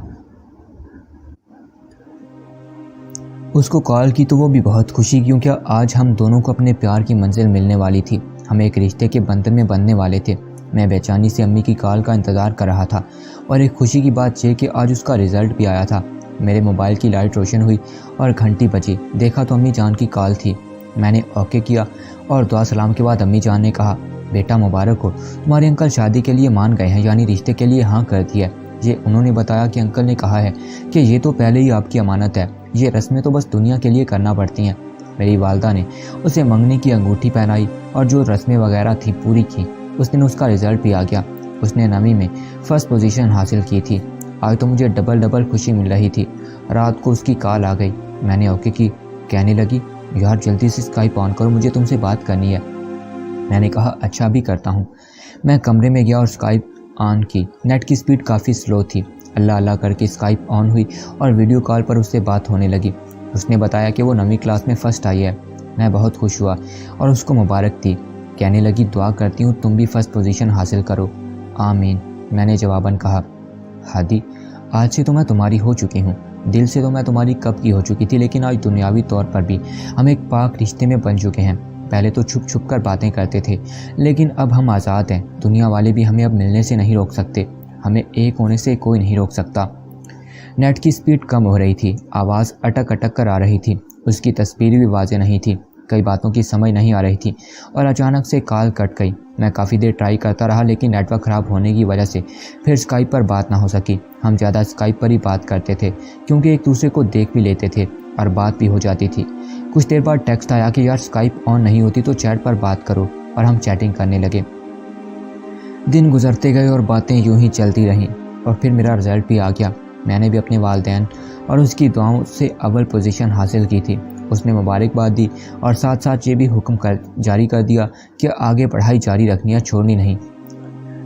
اس کو کال کی تو وہ بھی بہت خوشی، کیونکہ آج ہم دونوں کو اپنے پیار کی منزل ملنے والی تھی۔ ہم ایک رشتے کے بندھن میں بندھنے والے تھے۔ میں بے چینی سے امی کی کال کا انتظار کر رہا تھا، اور ایک خوشی کی بات یہ کہ آج اس کا رزلٹ بھی آیا تھا۔ میرے موبائل کی لائٹ روشن ہوئی اور گھنٹی بجی۔ دیکھا تو امی جان کی کال تھی۔ میں نے اوکے کیا اور دعا سلام کے بعد امی جان نے کہا، بیٹا مبارک ہو، تمہارے انکل شادی کے لیے مان گئے ہیں، یعنی رشتے کے لیے ہاں کر دی ہے۔ یہ انہوں نے بتایا کہ انکل نے کہا ہے کہ یہ تو پہلے ہی آپ کی امانت ہے، یہ رسمیں تو بس دنیا کے لیے کرنا پڑتی ہیں۔ میری والدہ نے اسے منگنی کی انگوٹھی پہنائی اور جو رسمیں وغیرہ تھی پوری کی۔ اس دن اس کا رزلٹ بھی آ گیا۔ اس نے 9ویں میں فرسٹ پوزیشن حاصل کی تھی۔ آج تو مجھے ڈبل خوشی مل رہی تھی۔ رات کو اس کی کال آ گئی۔ میں نے اوکے کی، کہنے لگی، یار جلدی سے اسکائپ آن کرو، مجھے تم سے بات کرنی ہے۔ میں نے کہا اچھا بھی کرتا ہوں۔ میں کمرے میں گیا اور اسکائپ آن کی۔ نیٹ کی سپیڈ کافی سلو تھی۔ اللہ اللہ کر کے اسکائپ آن ہوئی اور ویڈیو کال پر اس سے بات ہونے لگی۔ اس نے بتایا کہ وہ 9ویں کلاس میں فرسٹ آئی ہے۔ میں بہت خوش ہوا اور اس کو مبارک دی۔ کہنے لگی دعا کرتی ہوں تم بھی فرسٹ پوزیشن حاصل کرو، آمین۔ میں نے جواباً کہا، ہادی آج سے تو میں تمہاری ہو چکی ہوں، دل سے تو میں تمہاری کب کی ہو چکی تھی، لیکن آج دنیاوی طور پر بھی ہم ایک پاک رشتے میں بن چکے ہیں۔ پہلے تو چھپ چھپ کر باتیں کرتے تھے، لیکن اب ہم آزاد ہیں۔ دنیا والے بھی ہمیں اب ملنے سے نہیں روک سکتے، ہمیں ایک ہونے سے کوئی نہیں روک سکتا۔ نیٹ کی سپیڈ کم ہو رہی تھی، آواز اٹک اٹک کر آ رہی تھی، اس کی تصویر بھی واضح نہیں تھی، کئی باتوں کی سمجھ نہیں آ رہی تھی، اور اچانک سے کال کٹ گئی۔ میں کافی دیر ٹرائی کرتا رہا، لیکن نیٹ ورک خراب ہونے کی وجہ سے پھر اسکائپ پر بات نہ ہو سکی۔ ہم زیادہ اسکائپ پر ہی بات کرتے تھے، کیونکہ ایک دوسرے کو دیکھ بھی لیتے تھے اور بات بھی ہو جاتی تھی۔ کچھ دیر بعد ٹیکسٹ آیا کہ یار اسکائپ آن نہیں ہوتی تو چیٹ پر بات کرو، اور ہم چیٹنگ کرنے لگے۔ دن گزرتے گئے اور باتیں یوں ہی چلتی رہیں، اور پھر میرا رزلٹ بھی آ گیا۔ میں نے بھی اپنے والدین اور اس کی دعاؤں سے اول پوزیشن حاصل کی تھی۔ اس نے مبارکباد دی اور ساتھ ساتھ یہ بھی حکم جاری کر دیا کہ آگے پڑھائی جاری رکھنی ہے، چھوڑنی نہیں۔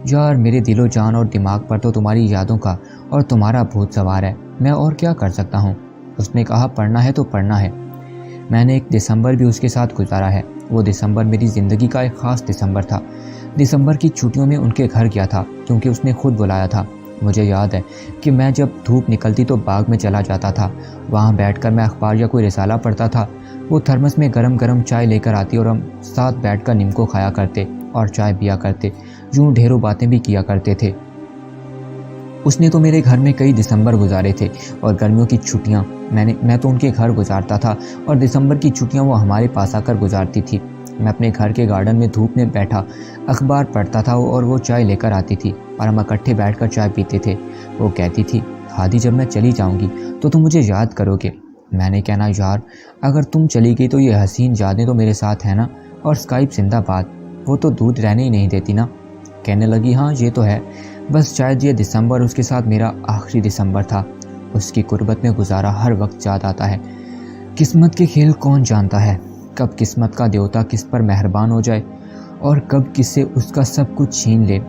یار میرے دل و جان اور دماغ پر تو تمہاری یادوں کا اور تمہارا بھوت سوار ہے، میں اور کیا کر سکتا ہوں۔ اس نے کہا پڑھنا ہے تو پڑھنا ہے۔ میں نے 1 دسمبر بھی اس کے ساتھ گزارا ہے۔ وہ دسمبر میری زندگی کا ایک خاص دسمبر تھا۔ دسمبر کی چھٹیوں میں ان کے گھر گیا تھا، کیونکہ اس نے خود بلایا تھا۔ مجھے یاد ہے کہ میں جب دھوپ نکلتی تو باغ میں چلا جاتا تھا، وہاں بیٹھ کر میں اخبار یا کوئی رسالہ پڑھتا تھا۔ وہ تھرمس میں گرم گرم چائے لے کر آتی اور ہم ساتھ بیٹھ کر نمکو کھایا کرتے اور چائے پیا کرتے، یوں ڈھیروں باتیں بھی کیا کرتے تھے۔ اس نے تو میرے گھر میں کئی دسمبر گزارے تھے، اور گرمیوں کی چھٹیاں میں تو ان کے گھر گزارتا تھا، اور دسمبر کی چھٹیاں وہ ہمارے پاس آ کر گزارتی تھی۔ میں اپنے گھر کے گارڈن میں دھوپ میں بیٹھا اخبار پڑھتا تھا اور وہ چائے لے کر آتی تھی، اور ہم اکٹھے بیٹھ کر چائے پیتے تھے۔ وہ کہتی تھی، ہادی جب میں چلی جاؤں گی تو تم مجھے یاد کرو گے۔ میں نے کہنا، یار اگر تم چلی گئی تو یہ حسین یادیں تو میرے ساتھ ہیں نا، اور اسکائپ زندہ باد، وہ تو دور رہنے ہی نہیں دیتی نا۔ کہنے لگی، ہاں یہ تو ہے، بس شاید یہ دسمبر اس کے ساتھ میرا آخری دسمبر تھا۔ اس کی قربت میں گزارا ہر وقت یاد آتا ہے۔ قسمت کے کھیل کون جانتا ہے، کب قسمت کا دیوتا کس پر مہربان ہو جائے اور کب کس سے اس کا سب کچھ چھین لے۔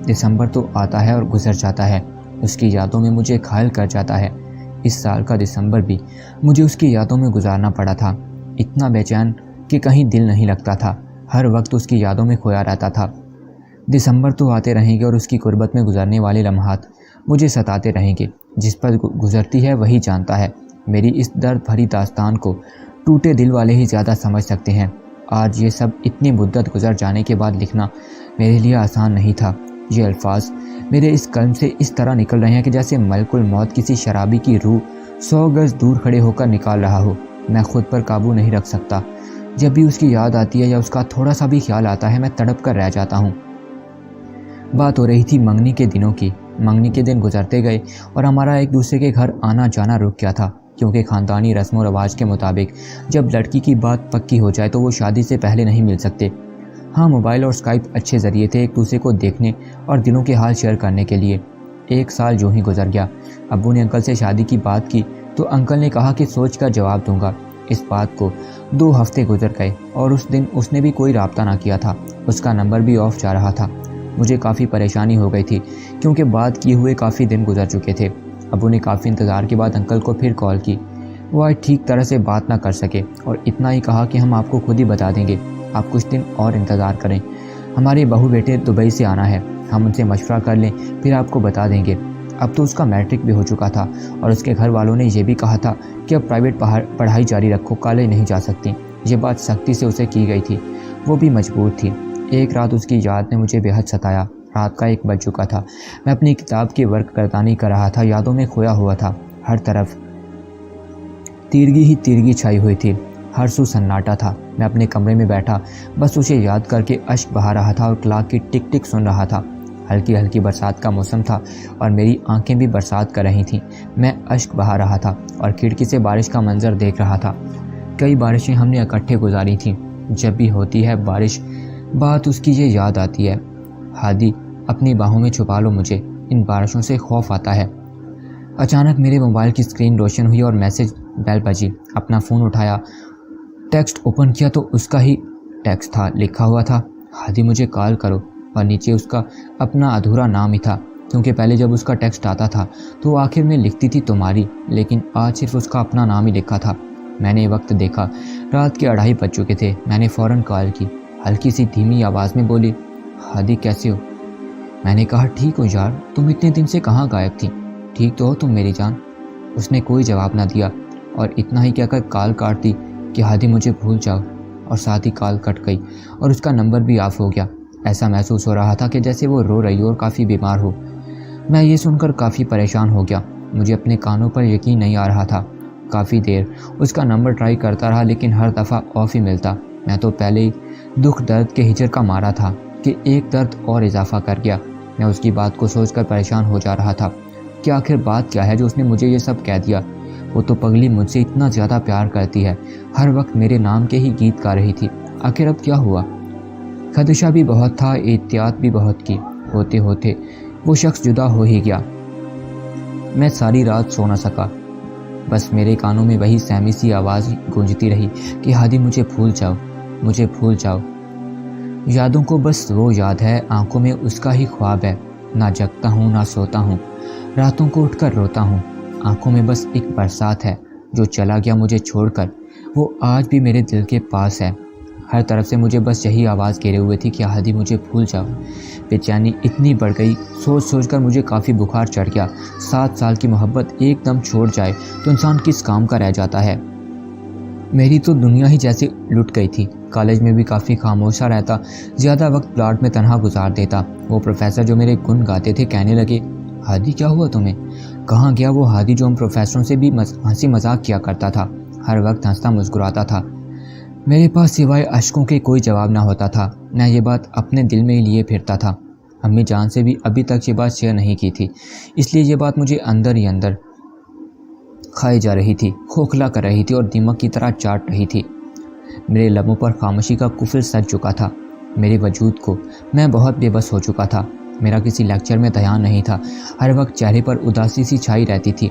دسمبر تو آتا ہے اور گزر جاتا ہے، اس کی یادوں میں مجھے گھائل کر جاتا ہے۔ اس سال کا دسمبر بھی مجھے اس کی یادوں میں گزارنا پڑا تھا، اتنا بے چین کہ کہیں دل نہیں لگتا تھا، ہر وقت اس کی یادوں میں کھویا رہتا تھا۔ دسمبر تو آتے رہیں گے اور اس کی قربت میں گزرنے والے لمحات مجھے ستاتے رہیں گے۔ جس پر گزرتی ہے وہی جانتا ہے۔ میری اس درد بھری داستان کو ٹوٹے دل والے ہی زیادہ سمجھ سکتے ہیں۔ آج یہ سب اتنی مدت گزر جانے کے بعد لکھنا میرے لیے آسان نہیں تھا۔ یہ الفاظ میرے اس قلم سے اس طرح نکل رہے ہیں کہ جیسے ملک الموت کسی شرابی کی روح 100 گز دور کھڑے ہو کر نکال رہا ہو۔ میں خود پر قابو نہیں رکھ سکتا۔ جب بھی اس کی یاد آتی ہے یا اس کا تھوڑا سا بھی خیال آتا ہے، میں تڑپ کر رہ جاتا ہوں۔ بات ہو رہی تھی منگنی کے دنوں کی۔ منگنی کے دن گزرتے گئے اور ہمارا ایک دوسرے کے گھر آنا جانا رک گیا تھا۔ کیونکہ خاندانی رسم و رواج کے مطابق جب لڑکی کی بات پکی ہو جائے تو وہ شادی سے پہلے نہیں مل سکتے۔ ہاں، موبائل اور اسکائپ اچھے ذریعے تھے ایک دوسرے کو دیکھنے اور دلوں کے حال شیئر کرنے کے لیے۔ 1 سال جو ہی گزر گیا، ابو نے انکل سے شادی کی بات کی تو انکل نے کہا کہ سوچ کر جواب دوں گا۔ اس بات کو 2 ہفتے گزر گئے اور اس دن اس نے بھی کوئی رابطہ نہ کیا تھا، اس کا نمبر بھی آف جا رہا تھا۔ مجھے کافی پریشانی ہو گئی تھی کیونکہ بات کیے ہوئے کافی دن گزر چکے تھے۔ ابو نے کافی انتظار کے بعد انکل کو پھر کال کی۔ وہ آج ٹھیک طرح سے بات نہ کر سکے اور اتنا ہی کہا کہ ہم آپ کو خود ہی بتا دیں گے، آپ کچھ دن اور انتظار کریں، ہمارے بہو بیٹے دبئی سے آنا ہے، ہم ان سے مشورہ کر لیں پھر آپ کو بتا دیں گے۔ اب تو اس کا میٹرک بھی ہو چکا تھا اور اس کے گھر والوں نے یہ بھی کہا تھا کہ اب پرائیویٹ پڑھائی جاری رکھو، کالج نہیں جا سکتی۔ یہ بات سختی سے اسے کی گئی تھی، وہ بھی مجبور تھی۔ ایک رات اس کی یاد نے مجھے بے حد ستایا۔ رات کا 1 بج چکا تھا، میں اپنی کتاب کی ورک گردانی کر رہا تھا، یادوں میں کھویا ہوا تھا۔ ہر طرف تیرگی ہی تیرگی چھائی ہوئی تھی، ہر سو سناٹا تھا۔ میں اپنے کمرے میں بیٹھا بس اسے یاد کر کے اشک بہا رہا تھا اور کلاک کی ٹک ٹک سن رہا تھا۔ ہلکی ہلکی برسات کا موسم تھا اور میری آنکھیں بھی برسات کر رہی تھیں۔ میں اشک بہا رہا تھا اور کھڑکی سے بارش کا منظر دیکھ رہا تھا۔ کئی بارشیں ہم نے اکٹھے گزاری تھیں۔ جب بھی ہوتی ہے بارش، بات اس کی یہ یاد آتی ہے، ہادی اپنی باہوں میں چھپا لو مجھے، ان بارشوں سے خوف آتا ہے۔ اچانک میرے موبائل کی اسکرین روشن ہوئی اور میسج بیل بجی۔ اپنا فون اٹھایا، ٹیکسٹ اوپن کیا تو اس کا ہی ٹیکسٹ تھا، لکھا ہوا تھا ہادی مجھے کال کرو، اور نیچے اس کا اپنا ادھورا نام ہی تھا، کیونکہ پہلے جب اس کا ٹیکسٹ آتا تھا تو وہ آخر میں لکھتی تھی تمہاری، لیکن آج صرف اس کا اپنا نام ہی لکھا تھا۔ میں نے وقت دیکھا، رات کے 2:30 بج چکے تھے۔ میں نے فوراً کال کی، ہلکی سی دھیمی آواز میں بولی، ہادی کیسے ہو؟ میں نے کہا ٹھیک ہو یار، تم اتنے دن سے کہاں غائب تھی؟ ٹھیک تو ہو تم میری جان؟ اس نے کوئی جواب نہ دیا اور اتنا ہی کہہ کر کال کاٹ دی کہ ہادی مجھے بھول جاؤ، اور ساتھ ہی کال کٹ گئی اور اس کا نمبر بھی آف ہو گیا۔ ایسا محسوس ہو رہا تھا کہ جیسے وہ رو رہی ہو اور کافی بیمار ہو۔ میں یہ سن کر کافی پریشان ہو گیا، مجھے اپنے کانوں پر یقین نہیں آ رہا تھا۔ کافی دیر اس کا نمبر ٹرائی کرتا رہا لیکن ہر دفعہ آف ہی ملتا۔ میں تو پہلے ہی دکھ درد کے ہجر کا مارا تھا کہ ایک درد اور اضافہ کر گیا۔ میں اس کی بات کو سوچ کر پریشان ہو جا رہا تھا کہ آخر بات کیا ہے جو اس نے مجھے یہ سب کہہ دیا۔ وہ تو پگلی مجھ سے اتنا زیادہ پیار کرتی ہے، ہر وقت میرے نام کے ہی گیت گا رہی تھی، آخر اب کیا ہوا؟ خدشہ بھی بہت تھا، احتیاط بھی بہت کی، ہوتے ہوتے وہ شخص جدا ہو ہی گیا۔ میں ساری رات سو نہ سکا، بس میرے کانوں میں وہی سہمی سی آواز گونجتی رہی کہ ہادی مجھے بھول جاؤ، مجھے بھول جاؤ۔ یادوں کو بس وہ یاد ہے، آنکھوں میں اس کا ہی خواب ہے، نہ جگتا ہوں نہ سوتا ہوں، راتوں کو اٹھ کر روتا ہوں، آنکھوں میں بس ایک برسات ہے جو چلا گیا مجھے چھوڑ کر، وہ آج بھی میرے دل کے پاس ہے۔ ہر طرف سے مجھے بس یہی آواز گھیرے ہوئے تھی کہ ہادی مجھے بھول جاؤ۔ بے چینی اتنی بڑھ گئی، سوچ سوچ کر مجھے کافی بخار چڑھ گیا۔ 7 سال کی محبت ایک دم چھوڑ جائے تو انسان کس کام کا رہ جاتا ہے۔ میری تو دنیا ہی جیسے لٹ گئی تھی۔ کالج میں بھی کافی خاموشہ رہتا، زیادہ وقت پلاٹ میں تنہا گزار دیتا۔ وہ پروفیسر جو میرے گن گاتے تھے کہنے لگے، ہادی کیا ہوا تمہیں؟ کہاں گیا وہ ہادی جو ہم پروفیسروں سے بھی ہنسی مذاق کیا کرتا تھا، ہر وقت ہنستا مسکراتا تھا؟ میرے پاس سوائے اشکوں کے کوئی جواب نہ ہوتا تھا۔ میں یہ بات اپنے دل میں ہی لیے پھرتا تھا۔ امی جان سے بھی ابھی تک یہ بات شیئر نہیں کی تھی، اس لیے یہ بات مجھے اندر ہی اندر کھائی جا رہی تھی، کھوکھلا کر رہی تھی اور دیمک کی طرح چاٹ رہی تھی۔ میرے لبوں پر خاموشی کا کفل سج چکا تھا، میرے وجود کو میں بہت بے بس ہو چکا تھا۔ میرا کسی لیکچر میں دھیان نہیں تھا، ہر وقت چہرے پر اداسی سی چھائی رہتی تھی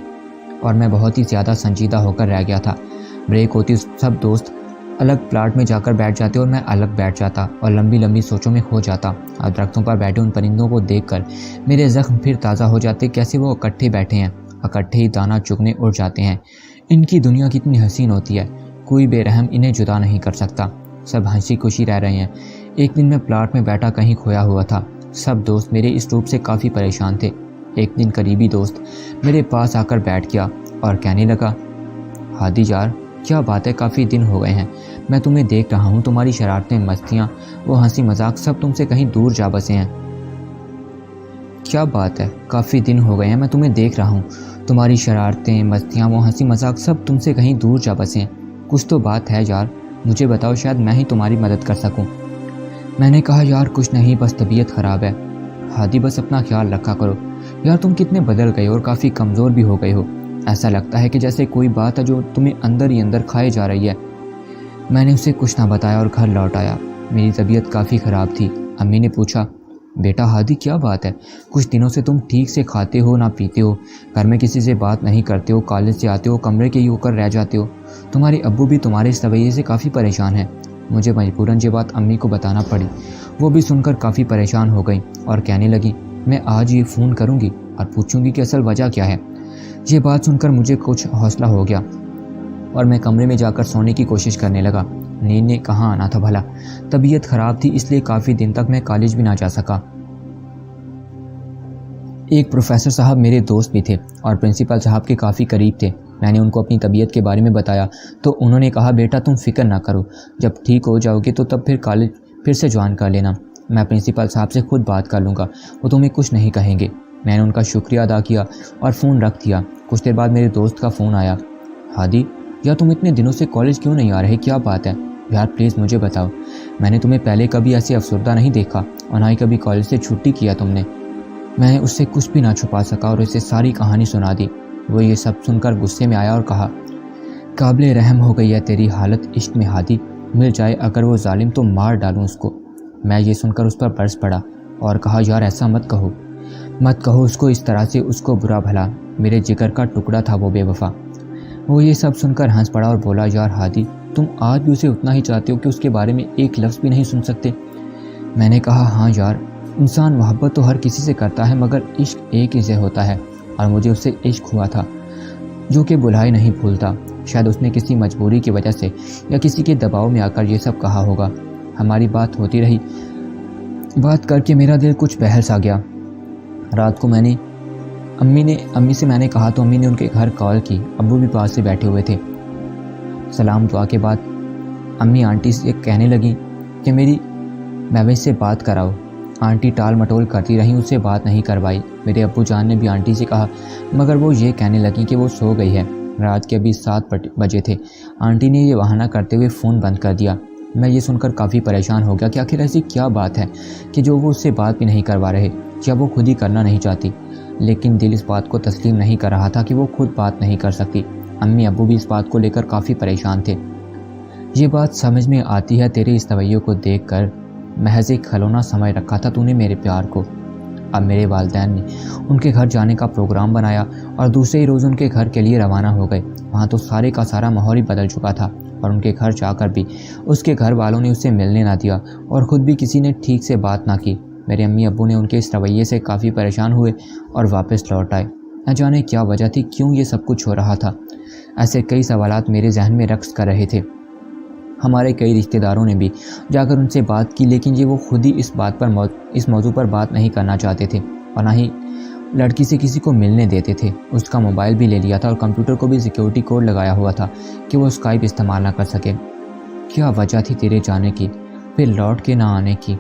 اور میں بہت ہی زیادہ سنجیدہ ہو کر رہ گیا تھا۔ بریک ہوتی سب دوست الگ پلاٹ میں جا کر بیٹھ جاتے اور میں الگ بیٹھ جاتا اور لمبی لمبی سوچوں میں کھو جاتا۔ اور درختوں پر بیٹھے ان پرندوں کو دیکھ کر میرے زخم پھر تازہ ہو جاتے، کیسے وہ اکٹھے بیٹھے ہیں، اکٹھے ہی دانہ چگنے اڑ جاتے ہیں۔ ان کی دنیا کتنی حسین ہوتی ہے، کوئی بے رحم انہیں جدا نہیں کر سکتا، سب ہنسی خوشی رہ رہے ہیں۔ ایک دن میں پلاٹ میں بیٹھا کہیں کھویا ہوا تھا، سب دوست میرے اس روپ سے کافی پریشان تھے۔ ایک دن قریبی دوست میرے پاس آ کر بیٹھ گیا اور کہنے لگا، ہادی یار کیا بات ہے، کافی دن ہو گئے ہیں، میں تمہیں دیکھ رہا ہوں، تمہاری شرارتیں مستیاں وہ ہنسی مذاق سب تم سے کہیں دور جا بسے ہیں۔ کیا بات ہے، کافی دن ہو گئے ہیں، میں تمہیں دیکھ رہا ہوں، تمہاری شرارتیں مستیاں وہ ہنسی مذاق سب تم سے کہیں دور جا بسے ہیں، کچھ تو بات ہے یار، مجھے بتاؤ، شاید میں ہی تمہاری مدد کر سکوں۔ میں نے کہا، یار کچھ نہیں، بس طبیعت خراب ہے۔ ہادی بس اپنا خیال رکھا کرو، یار تم کتنے بدل گئے اور کافی کمزور بھی ہو گئے ہو، ایسا لگتا ہے کہ جیسے کوئی بات ہے جو تمہیں اندر ہی اندر کھائے جا رہی ہے۔ میں نے اسے کچھ نہ بتایا اور گھر لوٹ آیا۔ میری طبیعت کافی خراب تھی۔ امی نے پوچھا، بیٹا ہادی کیا بات ہے؟ کچھ دنوں سے تم ٹھیک سے کھاتے ہو نہ پیتے ہو، گھر میں کسی سے بات نہیں کرتے ہو، کالج سے آتے ہو کمرے کے ہی ہو کر رہ جاتے ہو۔ تمہارے ابو بھی تمہارے اس رویے سے کافی پریشان ہیں۔ مجھے مجبوراً یہ بات امی کو بتانا پڑی۔ وہ بھی سن کر کافی پریشان ہو گئیں اور کہنے لگی، میں آج ہی فون کروں گی اور پوچھوں گی کہ اصل وجہ کیا ہے۔ یہ بات سن کر مجھے کچھ حوصلہ ہو گیا اور میں کمرے میں جا کر سونے کی کوشش کرنے لگا۔ نیند نے کہاں آنا تھا بھلا، طبیعت خراب تھی اس لیے کافی دن تک میں کالج بھی نہ جا سکا۔ ایک پروفیسر صاحب میرے دوست بھی تھے اور پرنسپل صاحب کے کافی قریب تھے۔ میں نے ان کو اپنی طبیعت کے بارے میں بتایا تو انہوں نے کہا، بیٹا تم فکر نہ کرو، جب ٹھیک ہو جاؤ گے تو تب پھر کالج پھر سے جوائن کر لینا۔ میں پرنسپل صاحب سے خود بات کر لوں گا، وہ تمہیں کچھ نہیں کہیں گے۔ میں نے ان کا شکریہ ادا کیا اور فون رکھ دیا۔ کچھ دیر بعد میرے دوست کا فون آیا، ہادی یا تم اتنے دنوں سے کالج کیوں نہیں آ رہے، کیا بات ہے؟ یار پلیز مجھے بتاؤ، میں نے تمہیں پہلے کبھی ایسے افسردہ نہیں دیکھا اور نہ ہی کبھی کالج سے چھٹی کیا تم نے۔ میں نے اس سے کچھ بھی نہ چھپا سکا اور اسے ساری کہانی سنا دی۔ وہ یہ سب سن کر غصے میں آیا اور کہا، قابل رحم ہو گئی ہے تیری حالت عشق میں ہادی، مل جائے اگر وہ ظالم تو مار ڈالوں اس کو۔ میں یہ سن کر اس پر برس پڑا اور کہا، یار ایسا مت کہو اس کو اس طرح سے، اس کو برا بھلا، میرے جگر کا ٹکڑا تھا وہ بے وفا۔ وہ یہ سب سن کر ہنس پڑا اور بولا، یار ہادی تم آج بھی اسے اتنا ہی چاہتے ہو کہ اس کے بارے میں ایک لفظ بھی نہیں سن سکتے؟ میں نے کہا، ہاں یار، انسان محبت تو ہر کسی سے کرتا ہے مگر عشق ایک ہی سے ہوتا ہے، اور مجھے اس سے عشق ہوا تھا جو کہ بھلائی نہیں بھولتا۔ شاید اس نے کسی مجبوری کی وجہ سے یا کسی کے دباؤ میں آ کر یہ سب کہا ہوگا۔ ہماری بات ہوتی رہی، بات کر کے میرا دل کچھ بہل سا گیا۔ رات کو امی سے میں نے کہا تو امی نے ان کے گھر کال کی۔ ابو بھی پاس سے بیٹھے ہوئے تھے۔ سلام دعا کے بعد امی آنٹی سے کہنے لگی کہ میری محوش سے بات کراؤ۔ آنٹی ٹال مٹول کرتی رہیں، اس سے بات نہیں کروائی۔ میرے ابو جان نے بھی آنٹی سے کہا مگر وہ یہ کہنے لگی کہ وہ سو گئی ہے، رات کے ابھی 7 بجے تھے۔ آنٹی نے یہ بہانہ کرتے ہوئے فون بند کر دیا۔ میں یہ سن کر کافی پریشان ہو گیا کہ آخر ایسی کیا بات ہے کہ جو وہ اس سے بات بھی نہیں کروا رہے، یا وہ خود ہی کرنا نہیں چاہتی۔ لیکن دل اس بات کو تسلیم نہیں کر رہا تھا کہ وہ خود بات نہیں کر سکتی۔ امی ابو بھی اس بات کو لے کر کافی پریشان تھے۔ یہ بات سمجھ میں آتی ہے، تیرے اس رویے کو دیکھ کر محض ایک کھلونا سمجھ رکھا تھا تو نے میرے پیار کو۔ اب میرے والدین نے ان کے گھر جانے کا پروگرام بنایا اور دوسرے ہی روز ان کے گھر کے لیے روانہ ہو گئے۔ وہاں تو سارے کا سارا ماحول ہی بدل چکا تھا اور ان کے گھر جا کر بھی اس کے گھر والوں نے اسے ملنے نہ دیا اور خود بھی کسی نے ٹھیک سے بات نہ کی۔ میرے امی ابو نے ان کے اس رویے سے کافی پریشان ہوئے اور واپس لوٹ آئے۔ نہ جانے کیا وجہ تھی، کیوں یہ سب کچھ ہو رہا تھا۔ ایسے کئی سوالات میرے ذہن میں رقص کر رہے تھے۔ ہمارے کئی رشتہ داروں نے بھی جا کر ان سے بات کی، لیکن یہ وہ خود ہی اس موضوع پر بات نہیں کرنا چاہتے تھے اور نہ ہی لڑکی سے کسی کو ملنے دیتے تھے۔ اس کا موبائل بھی لے لیا تھا اور کمپیوٹر کو بھی سیکیورٹی کوڈ لگایا ہوا تھا کہ وہ اسکائپ استعمال نہ کر سکے۔ کیا وجہ تھی تیرے جانے کی، پھر لوٹ کے نہ آنے کی؟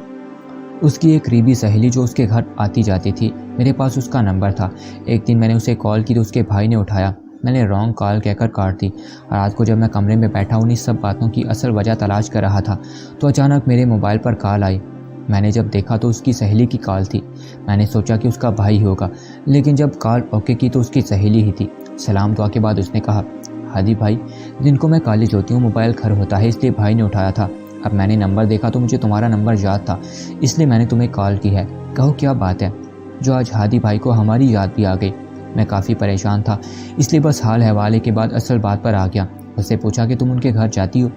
اس کی ایک قریبی سہیلی جو اس کے گھر آتی جاتی تھی، میرے پاس اس کا نمبر تھا۔ ایک دن میں نے اسے کال کی تو اس کے بھائی نے اٹھایا۔ میں نے رانگ کال کہہ کر کاٹ دی۔ رات کو جب میں کمرے میں بیٹھا انہیں سب باتوں کی اصل وجہ تلاش کر رہا تھا تو اچانک میرے موبائل پر کال آئی۔ میں نے جب دیکھا تو اس کی سہیلی کی کال تھی۔ میں نے سوچا کہ اس کا بھائی ہوگا، لیکن جب کال اوکے کی تو اس کی سہیلی ہی تھی۔ سلام دعا کے بعد اس نے کہا، ہادی بھائی، دن کو میں کالج ہوتی ہوں، موبائل گھر ہوتا ہے، اس لیے بھائی نے اٹھایا تھا۔ اب میں نے نمبر دیکھا تو مجھے تمہارا نمبر یاد تھا، اس لیے میں نے تمہیں کال کی ہے۔ کہو کیا بات ہے جو آج ہادی بھائی کو ہماری یاد بھی آ گئی۔ میں کافی پریشان تھا، اس لیے بس حال حوالے کے بعد اصل بات پر آ گیا۔ اس سے پوچھا کہ تم ان کے گھر جاتی ہو؟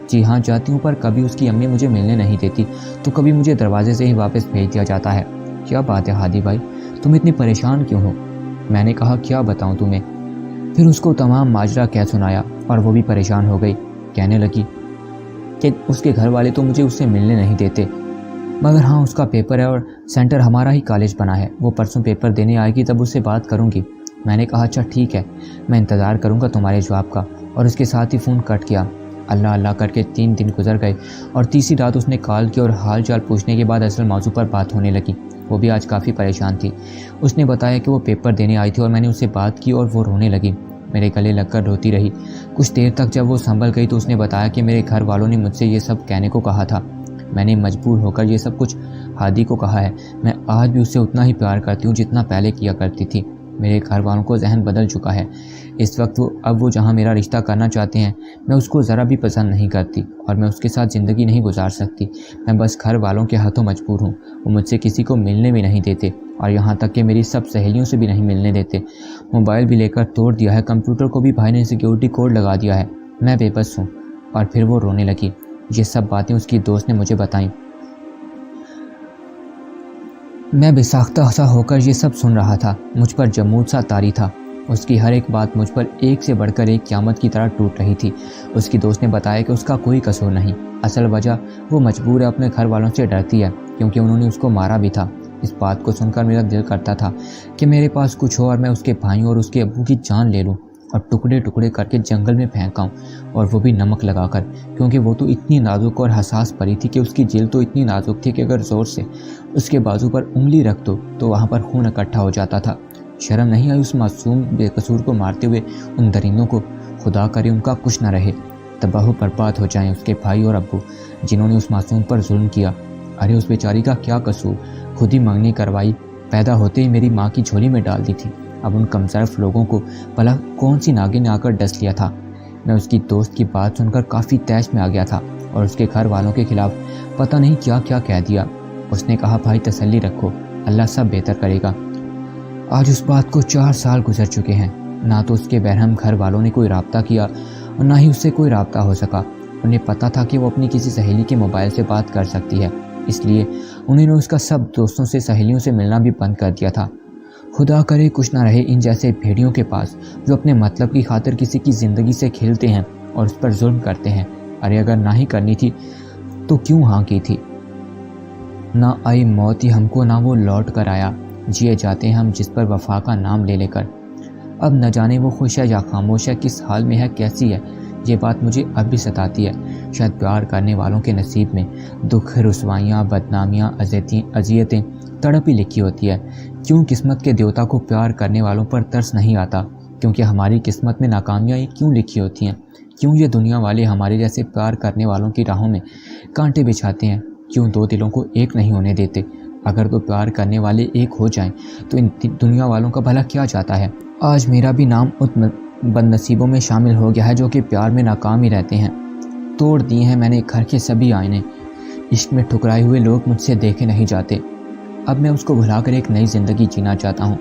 جی ہاں جاتی ہوں، پر کبھی اس کی امی مجھے ملنے نہیں دیتی تو کبھی مجھے دروازے سے ہی واپس بھیج دیا جاتا ہے۔ کیا بات ہے ہادی بھائی، تم اتنی پریشان کیوں ہو؟ میں نے کہا، کیا بتاؤں تمہیں؟ پھر اس کو تمام ماجرا کہہ سنایا اور وہ بھی پریشان ہو گئی۔ کہنے لگی کہ اس کے گھر والے تو مجھے اس سے ملنے نہیں دیتے، مگر ہاں اس کا پیپر ہے اور سینٹر ہمارا ہی کالج بنا ہے، وہ پرسوں پیپر دینے آئے گی تب اس سے بات کروں گی۔ میں نے کہا، اچھا ٹھیک ہے، میں انتظار کروں گا تمہارے جواب کا، اور اس کے ساتھ ہی فون کٹ کیا۔ اللہ اللہ کر کے 3 دن گزر گئے اور تیسری رات اس نے کال کی اور حال چال پوچھنے کے بعد اصل موضوع پر بات ہونے لگی۔ وہ بھی آج کافی پریشان تھی۔ اس نے بتایا کہ وہ پیپر دینے آئی تھی اور میں نے اس سے بات کی اور وہ رونے لگی، میرے گلے لگ کر روتی رہی۔ کچھ دیر تک جب وہ سنبھل گئی تو اس نے بتایا کہ میرے گھر والوں نے مجھ سے یہ سب کہنے کو کہا تھا، میں نے مجبور ہو کر یہ سب کچھ ہادی کو کہا ہے۔ میں آج بھی اس سے اتنا ہی پیار کرتی ہوں جتنا پہلے کیا کرتی تھی۔ میرے گھر والوں کو ذہن بدل چکا ہے۔ اس وقت وہ جہاں میرا رشتہ کرنا چاہتے ہیں میں اس کو ذرا بھی پسند نہیں کرتی اور میں اس کے ساتھ زندگی نہیں گزار سکتی۔ میں بس گھر والوں کے ہاتھوں مجبور ہوں۔ وہ مجھ سے کسی کو ملنے بھی نہیں دیتے اور یہاں تک کہ میری سب سہیلیوں سے بھی نہیں ملنے دیتے۔ موبائل بھی لے کر توڑ دیا ہے، کمپیوٹر کو بھی بھائی نے سیکیورٹی کوڈ لگا دیا ہے۔ میں بے بس ہوں۔ اور پھر وہ رونے لگی۔ یہ سب باتیں اس کی دوست نے مجھے بتائیں۔ میں بے ساختہ سا ہو کر یہ سب سن رہا تھا۔ مجھ پر جمود سا طاری تھا۔ اس کی ہر ایک بات مجھ پر ایک سے بڑھ کر ایک قیامت کی طرح ٹوٹ رہی تھی۔ اس کی دوست نے بتایا کہ اس کا کوئی قصور نہیں، اصل وجہ وہ مجبور ہے، اپنے گھر والوں سے ڈرتی ہے کیونکہ انہوں نے اس کو مارا بھی تھا۔ اس بات کو سن کر میرا دل کرتا تھا کہ میرے پاس کچھ ہو اور میں اس کے بھائیوں اور اس کے ابو کی جان لے لوں اور ٹکڑے ٹکڑے کر کے جنگل میں پھینکاؤں، اور وہ بھی نمک لگا کر، کیونکہ وہ تو اتنی نازک اور حساس پری تھی کہ اس کی جلد تو اتنی نازک تھی کہ اگر زور سے اس کے بازو پر انگلی رکھ دو تو وہاں پر خون اکٹھا ہو جاتا تھا۔ شرم نہیں آئی اس معصوم بے قصور کو مارتے ہوئے ان درندوں کو؟ خدا کرے ان کا کچھ نہ رہے، تباہ و برباد ہو جائیں اس کے بھائی اور ابو جنہوں نے اس معصوم پر ظلم کیا۔ ارے اس بیچاری کا کیا قصور؟ خود ہی منگنی کروائی، پیدا ہوتے ہی میری ماں کی جھولی میں ڈال دی تھی۔ اب ان کمزرف لوگوں کو بھلا کون سی ناگن نے آ کر ڈس لیا تھا؟ میں اس کی دوست کی بات سن کر کافی تیش میں آ گیا تھا اور اس کے گھر والوں کے خلاف پتہ نہیں کیا کیا کہہ دیا۔ اس نے کہا بھائی تسلی رکھو، اللہ سب بہتر کرے گا۔ آج اس بات کو 4 سال گزر چکے ہیں، نہ تو اس کے برہم گھر والوں نے کوئی رابطہ کیا اور نہ ہی اس سے کوئی رابطہ ہو سکا۔ انہیں پتہ تھا کہ وہ اپنی کسی سہیلی کے موبائل سے بات کر سکتی ہے، اس لیے انہوں نے اس کا سب دوستوں سے سہیلیوں سے ملنا بھی بند کر دیا تھا۔ خدا کرے کچھ نہ رہے ان جیسے بھیڑیوں کے پاس جو اپنے مطلب کی خاطر کسی کی زندگی سے کھیلتے ہیں اور اس پر ظلم کرتے ہیں۔ ارے اگر نہ ہی کرنی تھی تو کیوں ہاں کی تھی؟ نہ آئی موت ہی ہم کو، نہ وہ لوٹ کر آیا، جیے جاتے ہیں ہم جس پر وفا کا نام لے لے کر۔ اب نہ جانے وہ خوش ہے یا خاموش ہے، کس حال میں ہے، کیسی ہے، یہ بات مجھے اب بھی ستاتی ہے۔ شاید پیار کرنے والوں کے نصیب میں دکھ، رسوائیاں، بدنامیاں، اذیتیں تڑپ ہی لکھی ہوتی ہے۔ کیوں قسمت کے دیوتا کو پیار کرنے والوں پر ترس نہیں آتا؟ کیونکہ ہماری قسمت میں ناکامیاں کیوں لکھی ہوتی ہیں؟ کیوں یہ دنیا والے ہمارے جیسے پیار کرنے والوں کی راہوں میں کانٹے بچھاتے ہیں؟ کیوں 2 دلوں کو ایک نہیں ہونے دیتے؟ اگر تو پیار کرنے والے ایک ہو جائیں تو ان دنیا والوں کا بھلا کیا جاتا ہے؟ آج میرا بھی نام ان بد نصیبوں میں شامل ہو گیا ہے جو کہ پیار میں ناکام ہی رہتے ہیں۔ توڑ دیے ہیں میں نے گھر کے سبھی آئینے، عشق میں ٹھکرائے ہوئے لوگ مجھ سے دیکھے نہیں جاتے۔ اب میں اس کو بھلا کر ایک نئی زندگی جینا چاہتا ہوں۔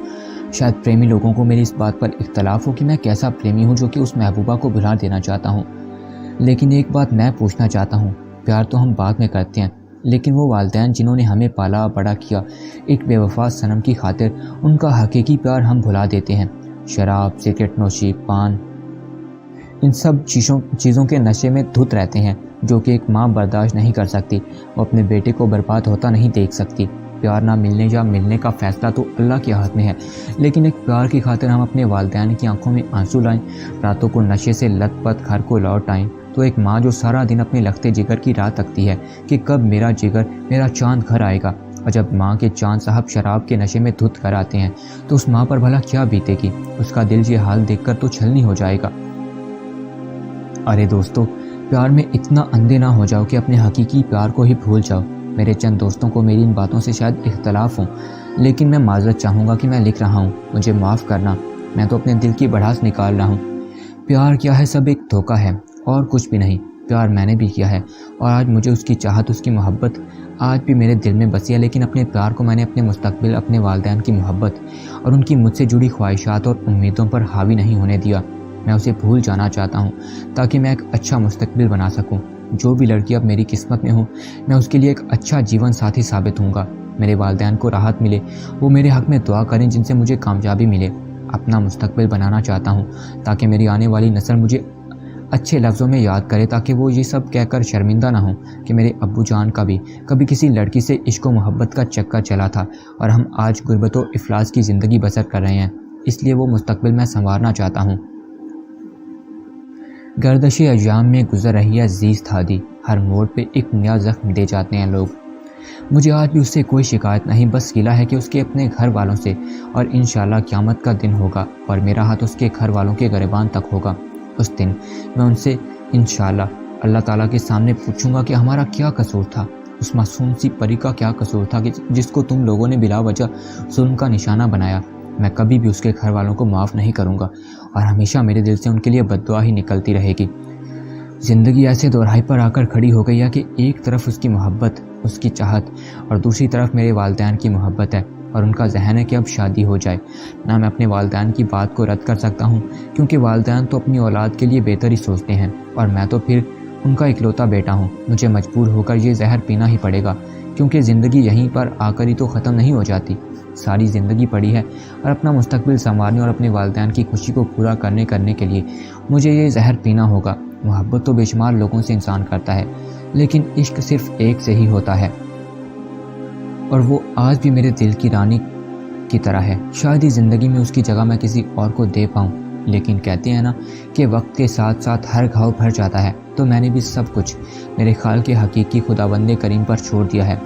شاید پریمی لوگوں کو میری اس بات پر اختلاف ہو کہ میں کیسا پریمی ہوں جو کہ اس محبوبہ کو بھلا دینا چاہتا ہوں، لیکن ایک بات میں پوچھنا چاہتا ہوں، پیار تو ہم بعد میں کرتے ہیں، لیکن وہ والدین جنہوں نے ہمیں پالا بڑا کیا، ایک بے وفا صنم کی خاطر ان کا حقیقی پیار ہم بھلا دیتے ہیں۔ شراب، سگریٹ نوشی، پان، ان سب چیزوں کے نشے میں دھت رہتے ہیں جو کہ ایک ماں برداشت نہیں کر سکتی۔ وہ اپنے بیٹے کو برباد ہوتا نہیں دیکھ سکتی۔ پیار نہ ملنے یا ملنے کا فیصلہ تو اللہ کے ہاتھ میں ہے، لیکن ایک پیار کی خاطر ہم اپنے والدین کی آنکھوں میں آنسو لائیں، راتوں کو نشے سے لت پت گھر کو لوٹ آئیں، تو ایک ماں جو سارا دن اپنے لختے جگر کی راہ تکتی ہے کہ کب میرا جگر، میرا چاند گھر آئے گا، اور جب ماں کے چاند صاحب شراب کے نشے میں دھت کر آتے ہیں تو اس ماں پر بھلا کیا بیتے گی؟ اس کا دل یہ حال دیکھ کر تو چھلنی ہو جائے گا۔ ارے دوستو، پیار میں اتنا اندھے نہ ہو جاؤ کہ اپنے حقیقی پیار کو ہی بھول جاؤ۔ میرے چند دوستوں کو میری ان باتوں سے شاید اختلاف ہوں، لیکن میں معذرت چاہوں گا کہ میں لکھ رہا ہوں، مجھے معاف کرنا، میں تو اپنے دل کی بڑھاس نکال رہا ہوں۔ پیار کیا ہے؟ سب ایک دھوکہ ہے اور کچھ بھی نہیں۔ پیار میں نے بھی کیا ہے اور آج مجھے اس کی چاہت، اس کی محبت آج بھی میرے دل میں بسی ہے، لیکن اپنے پیار کو میں نے اپنے مستقبل، اپنے والدین کی محبت اور ان کی مجھ سے جڑی خواہشات اور امیدوں پر حاوی نہیں ہونے دیا۔ میں اسے بھول جانا چاہتا ہوں تاکہ میں ایک اچھا مستقبل بنا سکوں۔ جو بھی لڑکی اب میری قسمت میں ہو، میں اس کے لیے ایک اچھا جیون ساتھی ثابت ہوں گا۔ میرے والدین کو راحت ملے، وہ میرے حق میں دعا کریں جن سے مجھے کامیابی ملے۔ اپنا مستقبل بنانا چاہتا ہوں تاکہ میری آنے والی نسل مجھے اچھے لفظوں میں یاد کرے، تاکہ وہ یہ سب کہہ کر شرمندہ نہ ہوں کہ میرے ابو جان کا بھی کبھی کسی لڑکی سے عشق و محبت کا چکر چلا تھا اور ہم آج غربت و افلاس کی زندگی بسر کر رہے ہیں۔ اس لیے وہ مستقبل میں سنوارنا چاہتا ہوں۔ گردش ایام میں گزر رہی ہے زیست ہادی، ہر موڑ پہ ایک نیا زخم دے جاتے ہیں لوگ۔ مجھے آج بھی اس سے کوئی شکایت نہیں، بس گلہ ہے کہ اس کے اپنے گھر والوں سے، اور انشاءاللہ قیامت کا دن ہوگا اور میرا ہاتھ اس کے گھر والوں کے گریبان تک ہوگا۔ اس دن میں ان سے انشاءاللہ اللہ تعالیٰ کے سامنے پوچھوں گا کہ ہمارا کیا قصور تھا، اس معصوم سی پری کا کیا قصور تھا کہ جس کو تم لوگوں نے بلا وجہ ظلم کا نشانہ بنایا۔ میں کبھی بھی اس کے گھر والوں کو معاف نہیں کروں گا اور ہمیشہ میرے دل سے ان کے لیے بد دعا ہی نکلتی رہے گی۔ زندگی ایسے دوراہے پر آ کر کھڑی ہو گئی ہے کہ ایک طرف اس کی محبت، اس کی چاہت اور دوسری طرف میرے والدین کی محبت ہے، اور ان کا ذہن ہے کہ اب شادی ہو جائے۔ نہ میں اپنے والدین کی بات کو رد کر سکتا ہوں، کیونکہ والدین تو اپنی اولاد کے لیے بہتر ہی سوچتے ہیں، اور میں تو پھر ان کا اکلوتا بیٹا ہوں۔ مجھے مجبور ہو کر یہ زہر پینا ہی پڑے گا، کیونکہ زندگی یہیں پر آ کر ہی تو ختم نہیں ہو جاتی۔ ساری زندگی پڑی ہے، اور اپنا مستقبل سنوارنے اور اپنے والدین کی خوشی کو پورا کرنے کے لیے مجھے یہ زہر پینا ہوگا۔ محبت تو بے شمار لوگوں سے انسان کرتا ہے، لیکن عشق صرف ایک سے ہی ہوتا ہے، اور وہ آج بھی میرے دل کی رانی کی طرح ہے۔ شاید ہی زندگی میں اس کی جگہ میں کسی اور کو دے پاؤں، لیکن کہتے ہیں نا کہ وقت کے ساتھ ساتھ ہر گھاؤ بھر جاتا ہے، تو میں نے بھی سب کچھ میرے خیال کے حقیقی خداوند کریم پر چھوڑ دیا ہے۔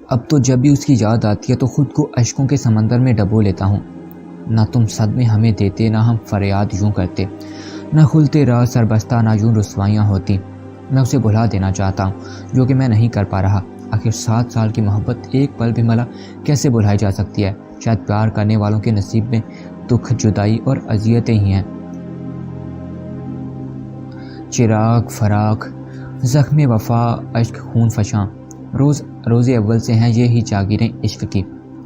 اب تو جب بھی اس کی یاد آتی ہے تو خود کو اشکوں کے سمندر میں ڈبو لیتا ہوں۔ نہ تم صدمے ہمیں دیتے، نہ ہم فریاد یوں کرتے، نہ کھلتے راز سربستہ، نہ یوں رسوائیاں ہوتی۔ میں اسے بھلا دینا چاہتا ہوں، جو کہ میں نہیں کر پا رہا۔ آخر 7 سال کی محبت ایک پل بھی ملا کیسے بھلائی جا سکتی ہے؟ شاید پیار کرنے والوں کے نصیب میں دکھ، جدائی اور اذیتیں ہی ہیں۔ چراغ، فراق، زخم وفا، اشک، خون فشاں، روز اول سے ہیں یہ ہی جاگیریں عشق کی۔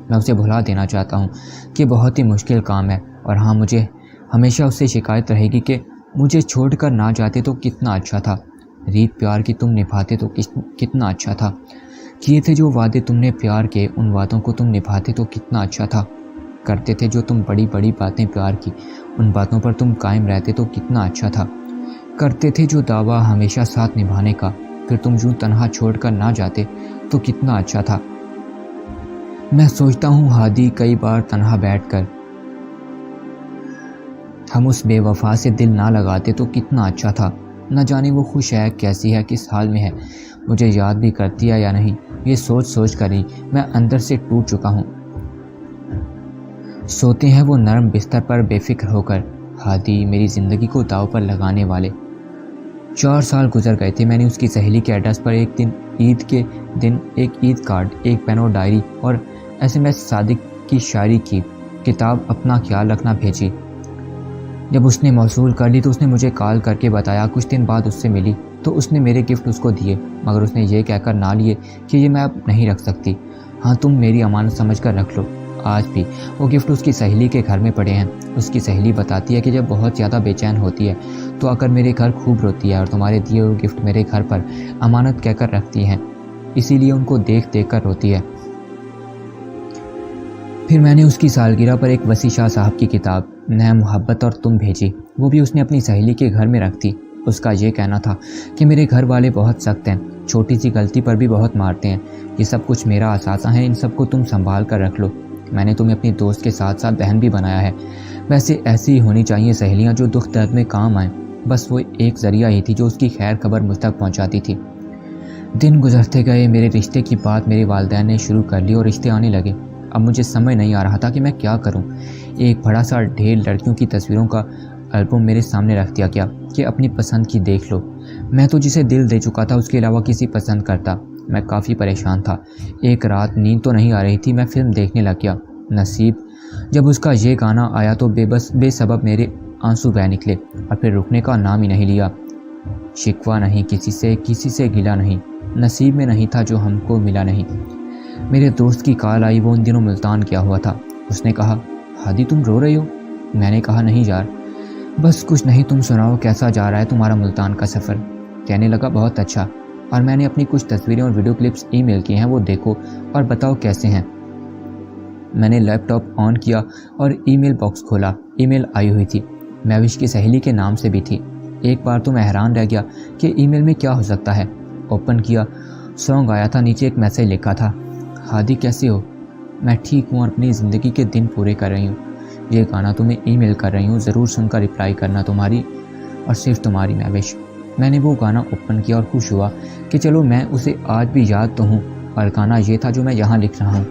میں اسے بھلا دینا چاہتا ہوں کہ بہت ہی مشکل کام ہے، اور ہاں مجھے ہمیشہ اس سے شکایت رہے گی کہ مجھے چھوڑ کر نہ جاتے تو کتنا اچھا تھا، ریت پیار کی تم نبھاتے تو کتنا اچھا تھا، کیے تھے جو وعدے تم نے پیار کے، ان وعدوں کو تم نبھاتے تو کتنا اچھا تھا، کرتے تھے جو تم بڑی بڑی باتیں پیار کی، ان باتوں پر تم قائم رہتے تو کتنا اچھا تھا، کرتے تھے جو دعویٰ ہمیشہ ساتھ نبھانے کا، پھر تم یوں تنہا چھوڑ کر نہ جاتے تو کتنا اچھا تھا۔ میں سوچتا ہوں ہادی کئی بار تنہا بیٹھ کر، ہم اس بے وفا سے دل نہ لگاتے تو کتنا اچھا تھا۔ نہ جانے وہ خوش ہے، کیسی ہے، کس حال میں ہے، مجھے یاد بھی کرتی ہے یا نہیں، یہ سوچ کر ہی میں اندر سے ٹوٹ چکا ہوں۔ سوتے ہیں وہ نرم بستر پر بے فکر ہو کر، ہادی میری زندگی کو داؤ پر لگانے والے۔ 4 سال گزر گئے تھے۔ میں نے اس کی سہیلی کے ایڈریس پر ایک دن عید کے دن ایک عید کارڈ، ایک پین اور ڈائری اور SMS صادق کی شاعری کی کتاب اپنا خیال رکھنا بھیجی۔ جب اس نے موصول کر لی تو اس نے مجھے کال کر کے بتایا، کچھ دن بعد اس سے ملی تو اس نے میرے گفٹ اس کو دیے، مگر اس نے یہ کہہ کر نہ لیے کہ یہ میں اب نہیں رکھ سکتی، ہاں تم میری امانت سمجھ کر رکھ لو۔ آج بھی وہ گفٹ اس کی سہیلی کے گھر میں پڑے ہیں۔ اس کی سہیلی بتاتی ہے کہ جب بہت زیادہ بے چین ہوتی ہے تو آ کر میرے گھر خوب روتی ہے، اور تمہارے دیے ہوئے گفٹ میرے گھر پر امانت کہہ کر رکھتی ہیں، اسی لیے ان کو دیکھ دیکھ کر روتی ہے۔ پھر میں نے اس کی سالگرہ پر ایک وسیع شاہ صاحب کی کتاب نہ محبت اور تم بھیجی، وہ بھی اس نے اپنی سہیلی کے گھر میں رکھ دی۔ اس کا یہ کہنا تھا کہ میرے گھر والے بہت سخت ہیں، چھوٹی سی غلطی پر بھی بہت مارتے ہیں، یہ سب کچھ میرا اثاثہ ہے، ان سب کو تم سنبھال کر رکھ لو۔ میں نے تمہیں اپنی دوست کے ساتھ ساتھ بہن بھی بنایا ہے، ویسے ایسی ہی ہونی چاہیے سہیلیاں جو دکھ درد میں کام آئیں، بس وہ ایک ذریعہ ہی تھی جو اس کی خیر خبر مجھ تک پہنچاتی تھی۔ دن گزرتے گئے، میرے رشتے کی بات میرے والدین نے شروع کر لی اور رشتے آنے لگے۔ اب مجھے سمجھ نہیں آ رہا تھا کہ میں کیا کروں۔ ایک بڑا سا ڈھیر لڑکیوں کی تصویروں کا البم میرے سامنے رکھ دیا گیا کہ اپنی پسند کی دیکھ لو۔ میں تو جسے دل دے چکا تھا اس کے علاوہ کسی پسند کرتا۔ میں کافی پریشان تھا۔ ایک رات نیند تو نہیں آ رہی تھی، میں فلم دیکھنے لگ گیا۔ نصیب جب اس کا یہ گانا آیا تو بے سبب میرے آنسو بہہ نکلے، اور پھر رکنے کا نام ہی نہیں لیا۔ شکوہ نہیں کسی سے گلا نہیں، نصیب میں نہیں تھا جو ہم کو ملا نہیں۔ میرے دوست کی کال آئی، وہ ان دنوں ملتان کیا ہوا تھا۔ اس نے کہا، ہادی تم رو رہے ہو؟ میں نے کہا، نہیں یار، بس کچھ نہیں، تم سناؤ کیسا جا رہا ہے تمہارا ملتان کا سفر؟ کہنے لگا، بہت اچھا، اور میں نے اپنی کچھ تصویریں اور ویڈیو کلپس ای میل کی ہیں، وہ دیکھو اور بتاؤ کیسے ہیں۔ میں نے لیپ ٹاپ آن کیا اور ای میل باکس کھولا۔ ای میل آئی ہوئی تھی، مہوش کی سہیلی کے نام سے بھی تھی۔ ایک بار تو میں حیران رہ گیا کہ ای میل میں کیا ہو سکتا ہے۔ اوپن کیا، سانگ آیا تھا، نیچے ایک میسیج لکھا تھا، ہادی کیسے ہو؟ میں ٹھیک ہوں اور اپنی زندگی کے دن پورے کر رہی ہوں۔ یہ گانا تمہیں ای میل کر رہی ہوں، ضرور سن کر رپلائی کرنا، تمہاری اور صرف تمہاری مہوش۔ میں نے وہ گانا اوپن کیا اور خوش ہوا کہ چلو میں اسے آج بھی یاد تو ہوں، اور گانا یہ تھا جو میں یہاں لکھ رہا ہوں۔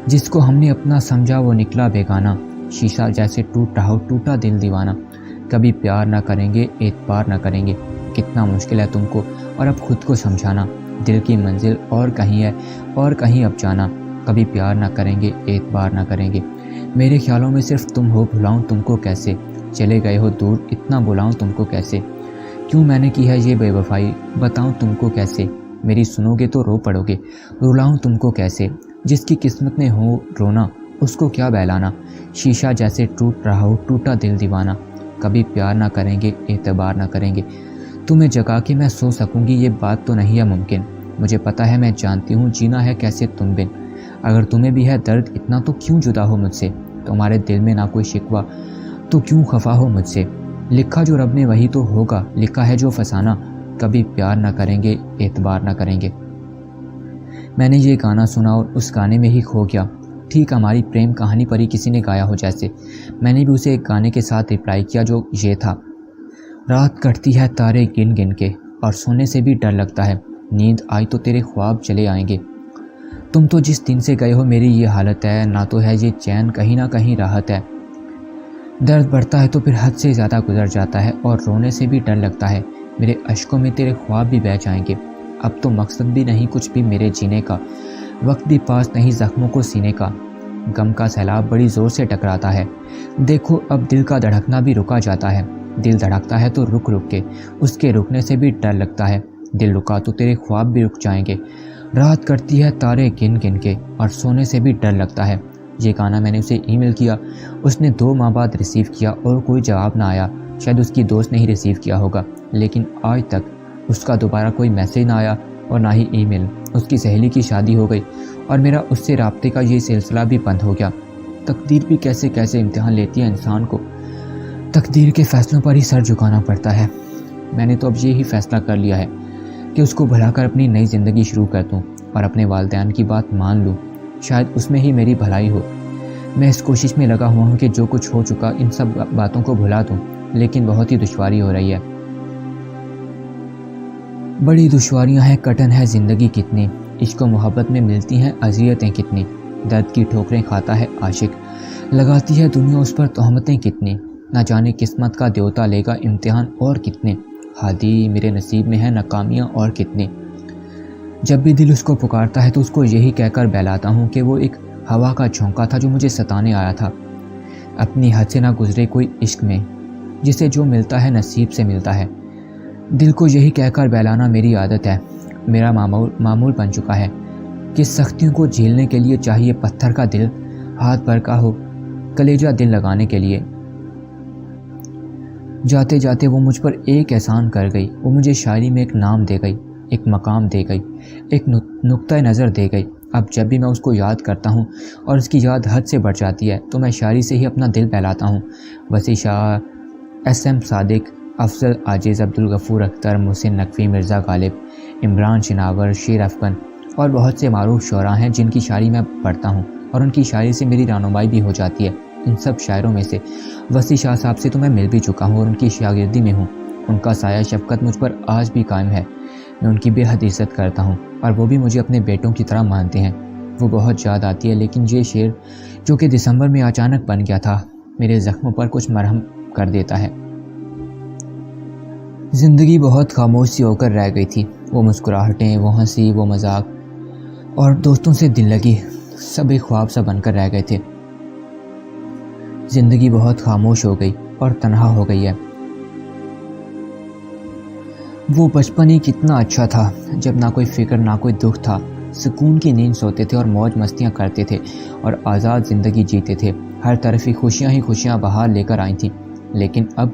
جس کو ہم نے اپنا سمجھا وہ نکلا بیگانہ، شیشہ جیسے ٹوٹ رہا ہو، ٹوٹا دل دیوانہ، کبھی پیار نہ کریں گے، اعتبار نہ کریں گے، کتنا مشکل ہے تم کو اور اب خود کو سمجھانا، دل کی منزل اور کہیں ہے اور کہیں اب جانا، کبھی پیار نہ کریں گے، اعتبار نہ کریں گے۔ میرے خیالوں میں صرف تم ہو، بھلاؤں تم کو کیسے؟ چلے گئے ہو دور، اتنا بلاؤں تم کو کیسے؟ کیوں میں نے کی ہے یہ بے وفائی، بتاؤں تم کو کیسے؟ میری سنو گے تو رو پڑو گے، رلاؤں تم کو کیسے؟ جس کی قسمت میں ہو رونا، اس کو کیا بہلانا؟ شیشہ جیسے ٹوٹ رہا ہو، ٹوٹا دل دیوانہ۔ کبھی پیار نہ کریں گے، اعتبار نہ کریں گے۔ تمہیں جگا کے میں سو سکوں گی، یہ بات تو نہیں ہے ممکن۔ مجھے پتہ ہے، میں جانتی ہوں جینا ہے کیسے تم بن۔ اگر تمہیں بھی ہے درد اتنا تو کیوں جدا ہو مجھ سے؟ تمہارے دل میں نہ کوئی شکوہ تو کیوں خفا ہو مجھ سے؟ لکھا جو رب نے وہی تو ہوگا، لکھا ہے جو فسانہ۔ کبھی پیار نہ کریں گے، اعتبار نہ کریں گے۔ میں نے یہ گانا سنا اور اس گانے میں ہی کھو گیا، ٹھیک ہماری پریم کہانی پر ہی کسی نے گایا ہو جیسے۔ میں نے بھی اسے ایک گانے کے ساتھ رپلائی کیا جو یہ تھا: رات کٹتی ہے تارے گن گن کے، اور سونے سے بھی ڈر لگتا ہے، نیند آئی تو تیرے خواب چلے آئیں گے۔ تم تو جس دن سے گئے ہو میری یہ حالت ہے، نہ تو ہے یہ چین، کہیں نہ کہیں راحت ہے۔ درد بڑھتا ہے تو پھر حد سے زیادہ گزر جاتا ہے، اور رونے سے بھی ڈر لگتا ہے، میرے اشکوں میں تیرے خواب بھی بہہ جائیں گے۔ اب تو مقصد بھی نہیں کچھ بھی میرے جینے کا، وقت بھی پاس نہیں زخموں کو سینے کا۔ غم کا سیلاب بڑی زور سے ٹکراتا ہے، دیکھو اب دل کا دھڑکنا بھی رکا جاتا ہے۔ دل دھڑکتا ہے تو رک رک کے، اس کے رکنے سے بھی ڈر لگتا ہے، دل رکا تو تیرے خواب بھی رک جائیں گے۔ رات کٹتی ہے تارے گن گن کے، اور سونے سے بھی ڈر لگتا ہے۔ یہ گانا میں نے اسے ای میل کیا، اس نے 2 ماہ بعد ریسیو کیا اور کوئی جواب نہ آیا۔ شاید اس کی دوست نے ہی ریسیو کیا ہوگا، لیکن آج تک اس کا دوبارہ کوئی میسیج نہ آیا اور نہ ہی ای میل۔ اس کی سہیلی کی شادی ہو گئی اور میرا اس سے رابطے کا یہ سلسلہ بھی بند ہو گیا۔ تقدیر بھی کیسے کیسے امتحان لیتی ہے انسان کو، تقدیر کے فیصلوں پر ہی سر جھکانا پڑتا ہے۔ میں نے تو اب یہی فیصلہ کر لیا ہے کہ اس کو بھلا کر اپنی نئی زندگی شروع کر دوں اور اپنے والدین کی بات مان لوں، شاید اس میں ہی میری بھلائی ہو۔ میں اس کوشش میں لگا ہوا ہوں کہ جو کچھ ہو چکا ان سب باتوں کو بھلا دوں، لیکن بہت ہی دشواری ہو رہی ہے۔ بڑی دشواریاں ہیں، کٹن ہے زندگی کتنی، عشق و محبت میں ملتی ہیں اذیتیں کتنی، درد کی ٹھوکریں کھاتا ہے عاشق، لگاتی ہے دنیا اس پر تہمتیں کتنی، نہ جانے قسمت کا دیوتا لے گا امتحان اور کتنے، ہادی میرے نصیب میں ہے ناکامیاں اور کتنی۔ جب بھی دل اس کو پکارتا ہے تو اس کو یہی کہہ کر بہلاتا ہوں کہ وہ ایک ہوا کا جھونکا تھا جو مجھے ستانے آیا تھا، اپنی حد سے نہ گزرے کوئی عشق میں، جسے جو ملتا ہے نصیب سے ملتا ہے۔ دل کو یہی کہہ کر بہلانا میری عادت ہے، میرا معمول بن چکا ہے کہ سختیوں کو جھیلنے کے لیے چاہیے پتھر کا دل، ہاتھ پر کا ہو کلیجہ دل لگانے کے لیے۔ جاتے جاتے وہ مجھ پر ایک احسان کر گئی، وہ مجھے شاعری میں ایک نام دے گئی، ایک مقام دے گئی، ایک نقطہ نظر دے گئی۔ اب جب بھی میں اس کو یاد کرتا ہوں اور اس کی یاد حد سے بڑھ جاتی ہے تو میں شاعری سے ہی اپنا دل بہلاتا ہوں۔ وسیع شاہ، ایس ایم صادق، افضل عاجز، عبدالغفور اختر، محسن نقوی، مرزا غالب، عمران شناور، شیر افغن اور بہت سے معروف شعراء ہیں جن کی شاعری میں پڑھتا ہوں اور ان کی شاعری سے میری رہنمائی بھی ہو جاتی ہے۔ ان سب شاعروں میں سے وسیع شاہ صاحب سے تو میں مل بھی چکا ہوں اور ان کی شاگردی میں ہوں، ان کا سایہ شفقت مجھ پر آج بھی قائم ہے، میں ان کی بے حد عزت کرتا ہوں اور وہ بھی مجھے اپنے بیٹوں کی طرح مانتے ہیں۔ وہ بہت یاد آتی ہے، لیکن یہ شعر جو کہ دسمبر میں اچانک بن گیا تھا میرے زخموں پر کچھ مرہم کر دیتا ہے۔ زندگی بہت خاموش سی ہو کر رہ گئی تھی، وہ مسکراہٹیں، وہ ہنسی، وہ مذاق اور دوستوں سے دل لگی سب ایک خواب سا بن کر رہ گئے تھے۔ زندگی بہت خاموش ہو گئی اور تنہا ہو گئی ہے۔ وہ بچپن ہی کتنا اچھا تھا جب نہ کوئی فکر نہ کوئی دکھ تھا، سکون کی نیند سوتے تھے اور موج مستیاں کرتے تھے اور آزاد زندگی جیتے تھے، ہر طرف ہی خوشیاں بہار لے کر آئی تھیں۔ لیکن اب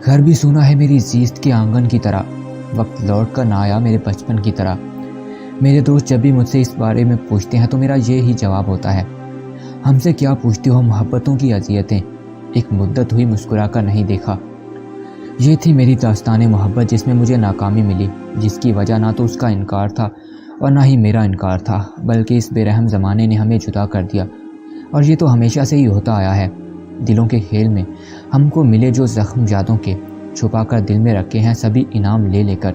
گھر بھی سونا ہے میری زیست کے آنگن کی طرح، وقت لوٹ کر نہ آیا میرے بچپن کی طرح۔ میرے دوست جب بھی مجھ سے اس بارے میں پوچھتے ہیں تو میرا یہی جواب ہوتا ہے، ہم سے کیا پوچھتے ہو محبتوں کی اذیتیں، ایک مدت ہوئی مسکرا کر نہیں دیکھا۔ یہ تھی میری داستان محبت جس میں مجھے ناکامی ملی، جس کی وجہ نہ تو اس کا انکار تھا اور نہ ہی میرا انکار تھا، بلکہ اس بے رحم زمانے نے ہمیں جدا کر دیا۔ اور یہ تو ہمیشہ سے ہی ہوتا آیا ہے، دلوں کے کھیل میں ہم کو ملے جو زخم یادوں کے، چھپا کر دل میں رکھے ہیں سبھی انعام لے لے کر۔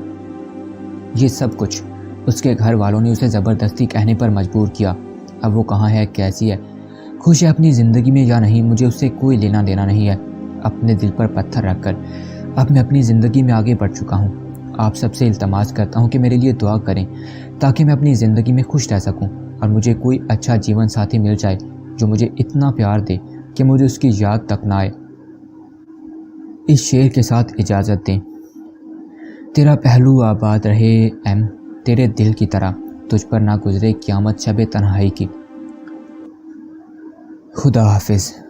یہ سب کچھ اس کے گھر والوں نے اسے زبردستی کہنے پر مجبور کیا۔ اب وہ کہاں ہے، کیسی ہے، خوش ہے اپنی زندگی میں یا نہیں، مجھے اس سے کوئی لینا دینا نہیں ہے۔ اپنے دل پر پتھر رکھ کر اب میں اپنی زندگی میں آگے بڑھ چکا ہوں۔ آپ سب سے التماس کرتا ہوں کہ میرے لیے دعا کریں تاکہ میں اپنی زندگی میں خوش رہ سکوں۔ اور مجھے کوئی اچھا جیون ساتھی مل جائے جو مجھے اتنا پیار دے کہ مجھے اس کی یاد تک نہ آئے۔ اس شعر کے ساتھ اجازت دیں۔ تیرا پہلو آباد رہے ایم، تیرے دل کی طرح، تجھ پر نہ گزرے قیامت شب تنہائی کی۔ خدا حافظ۔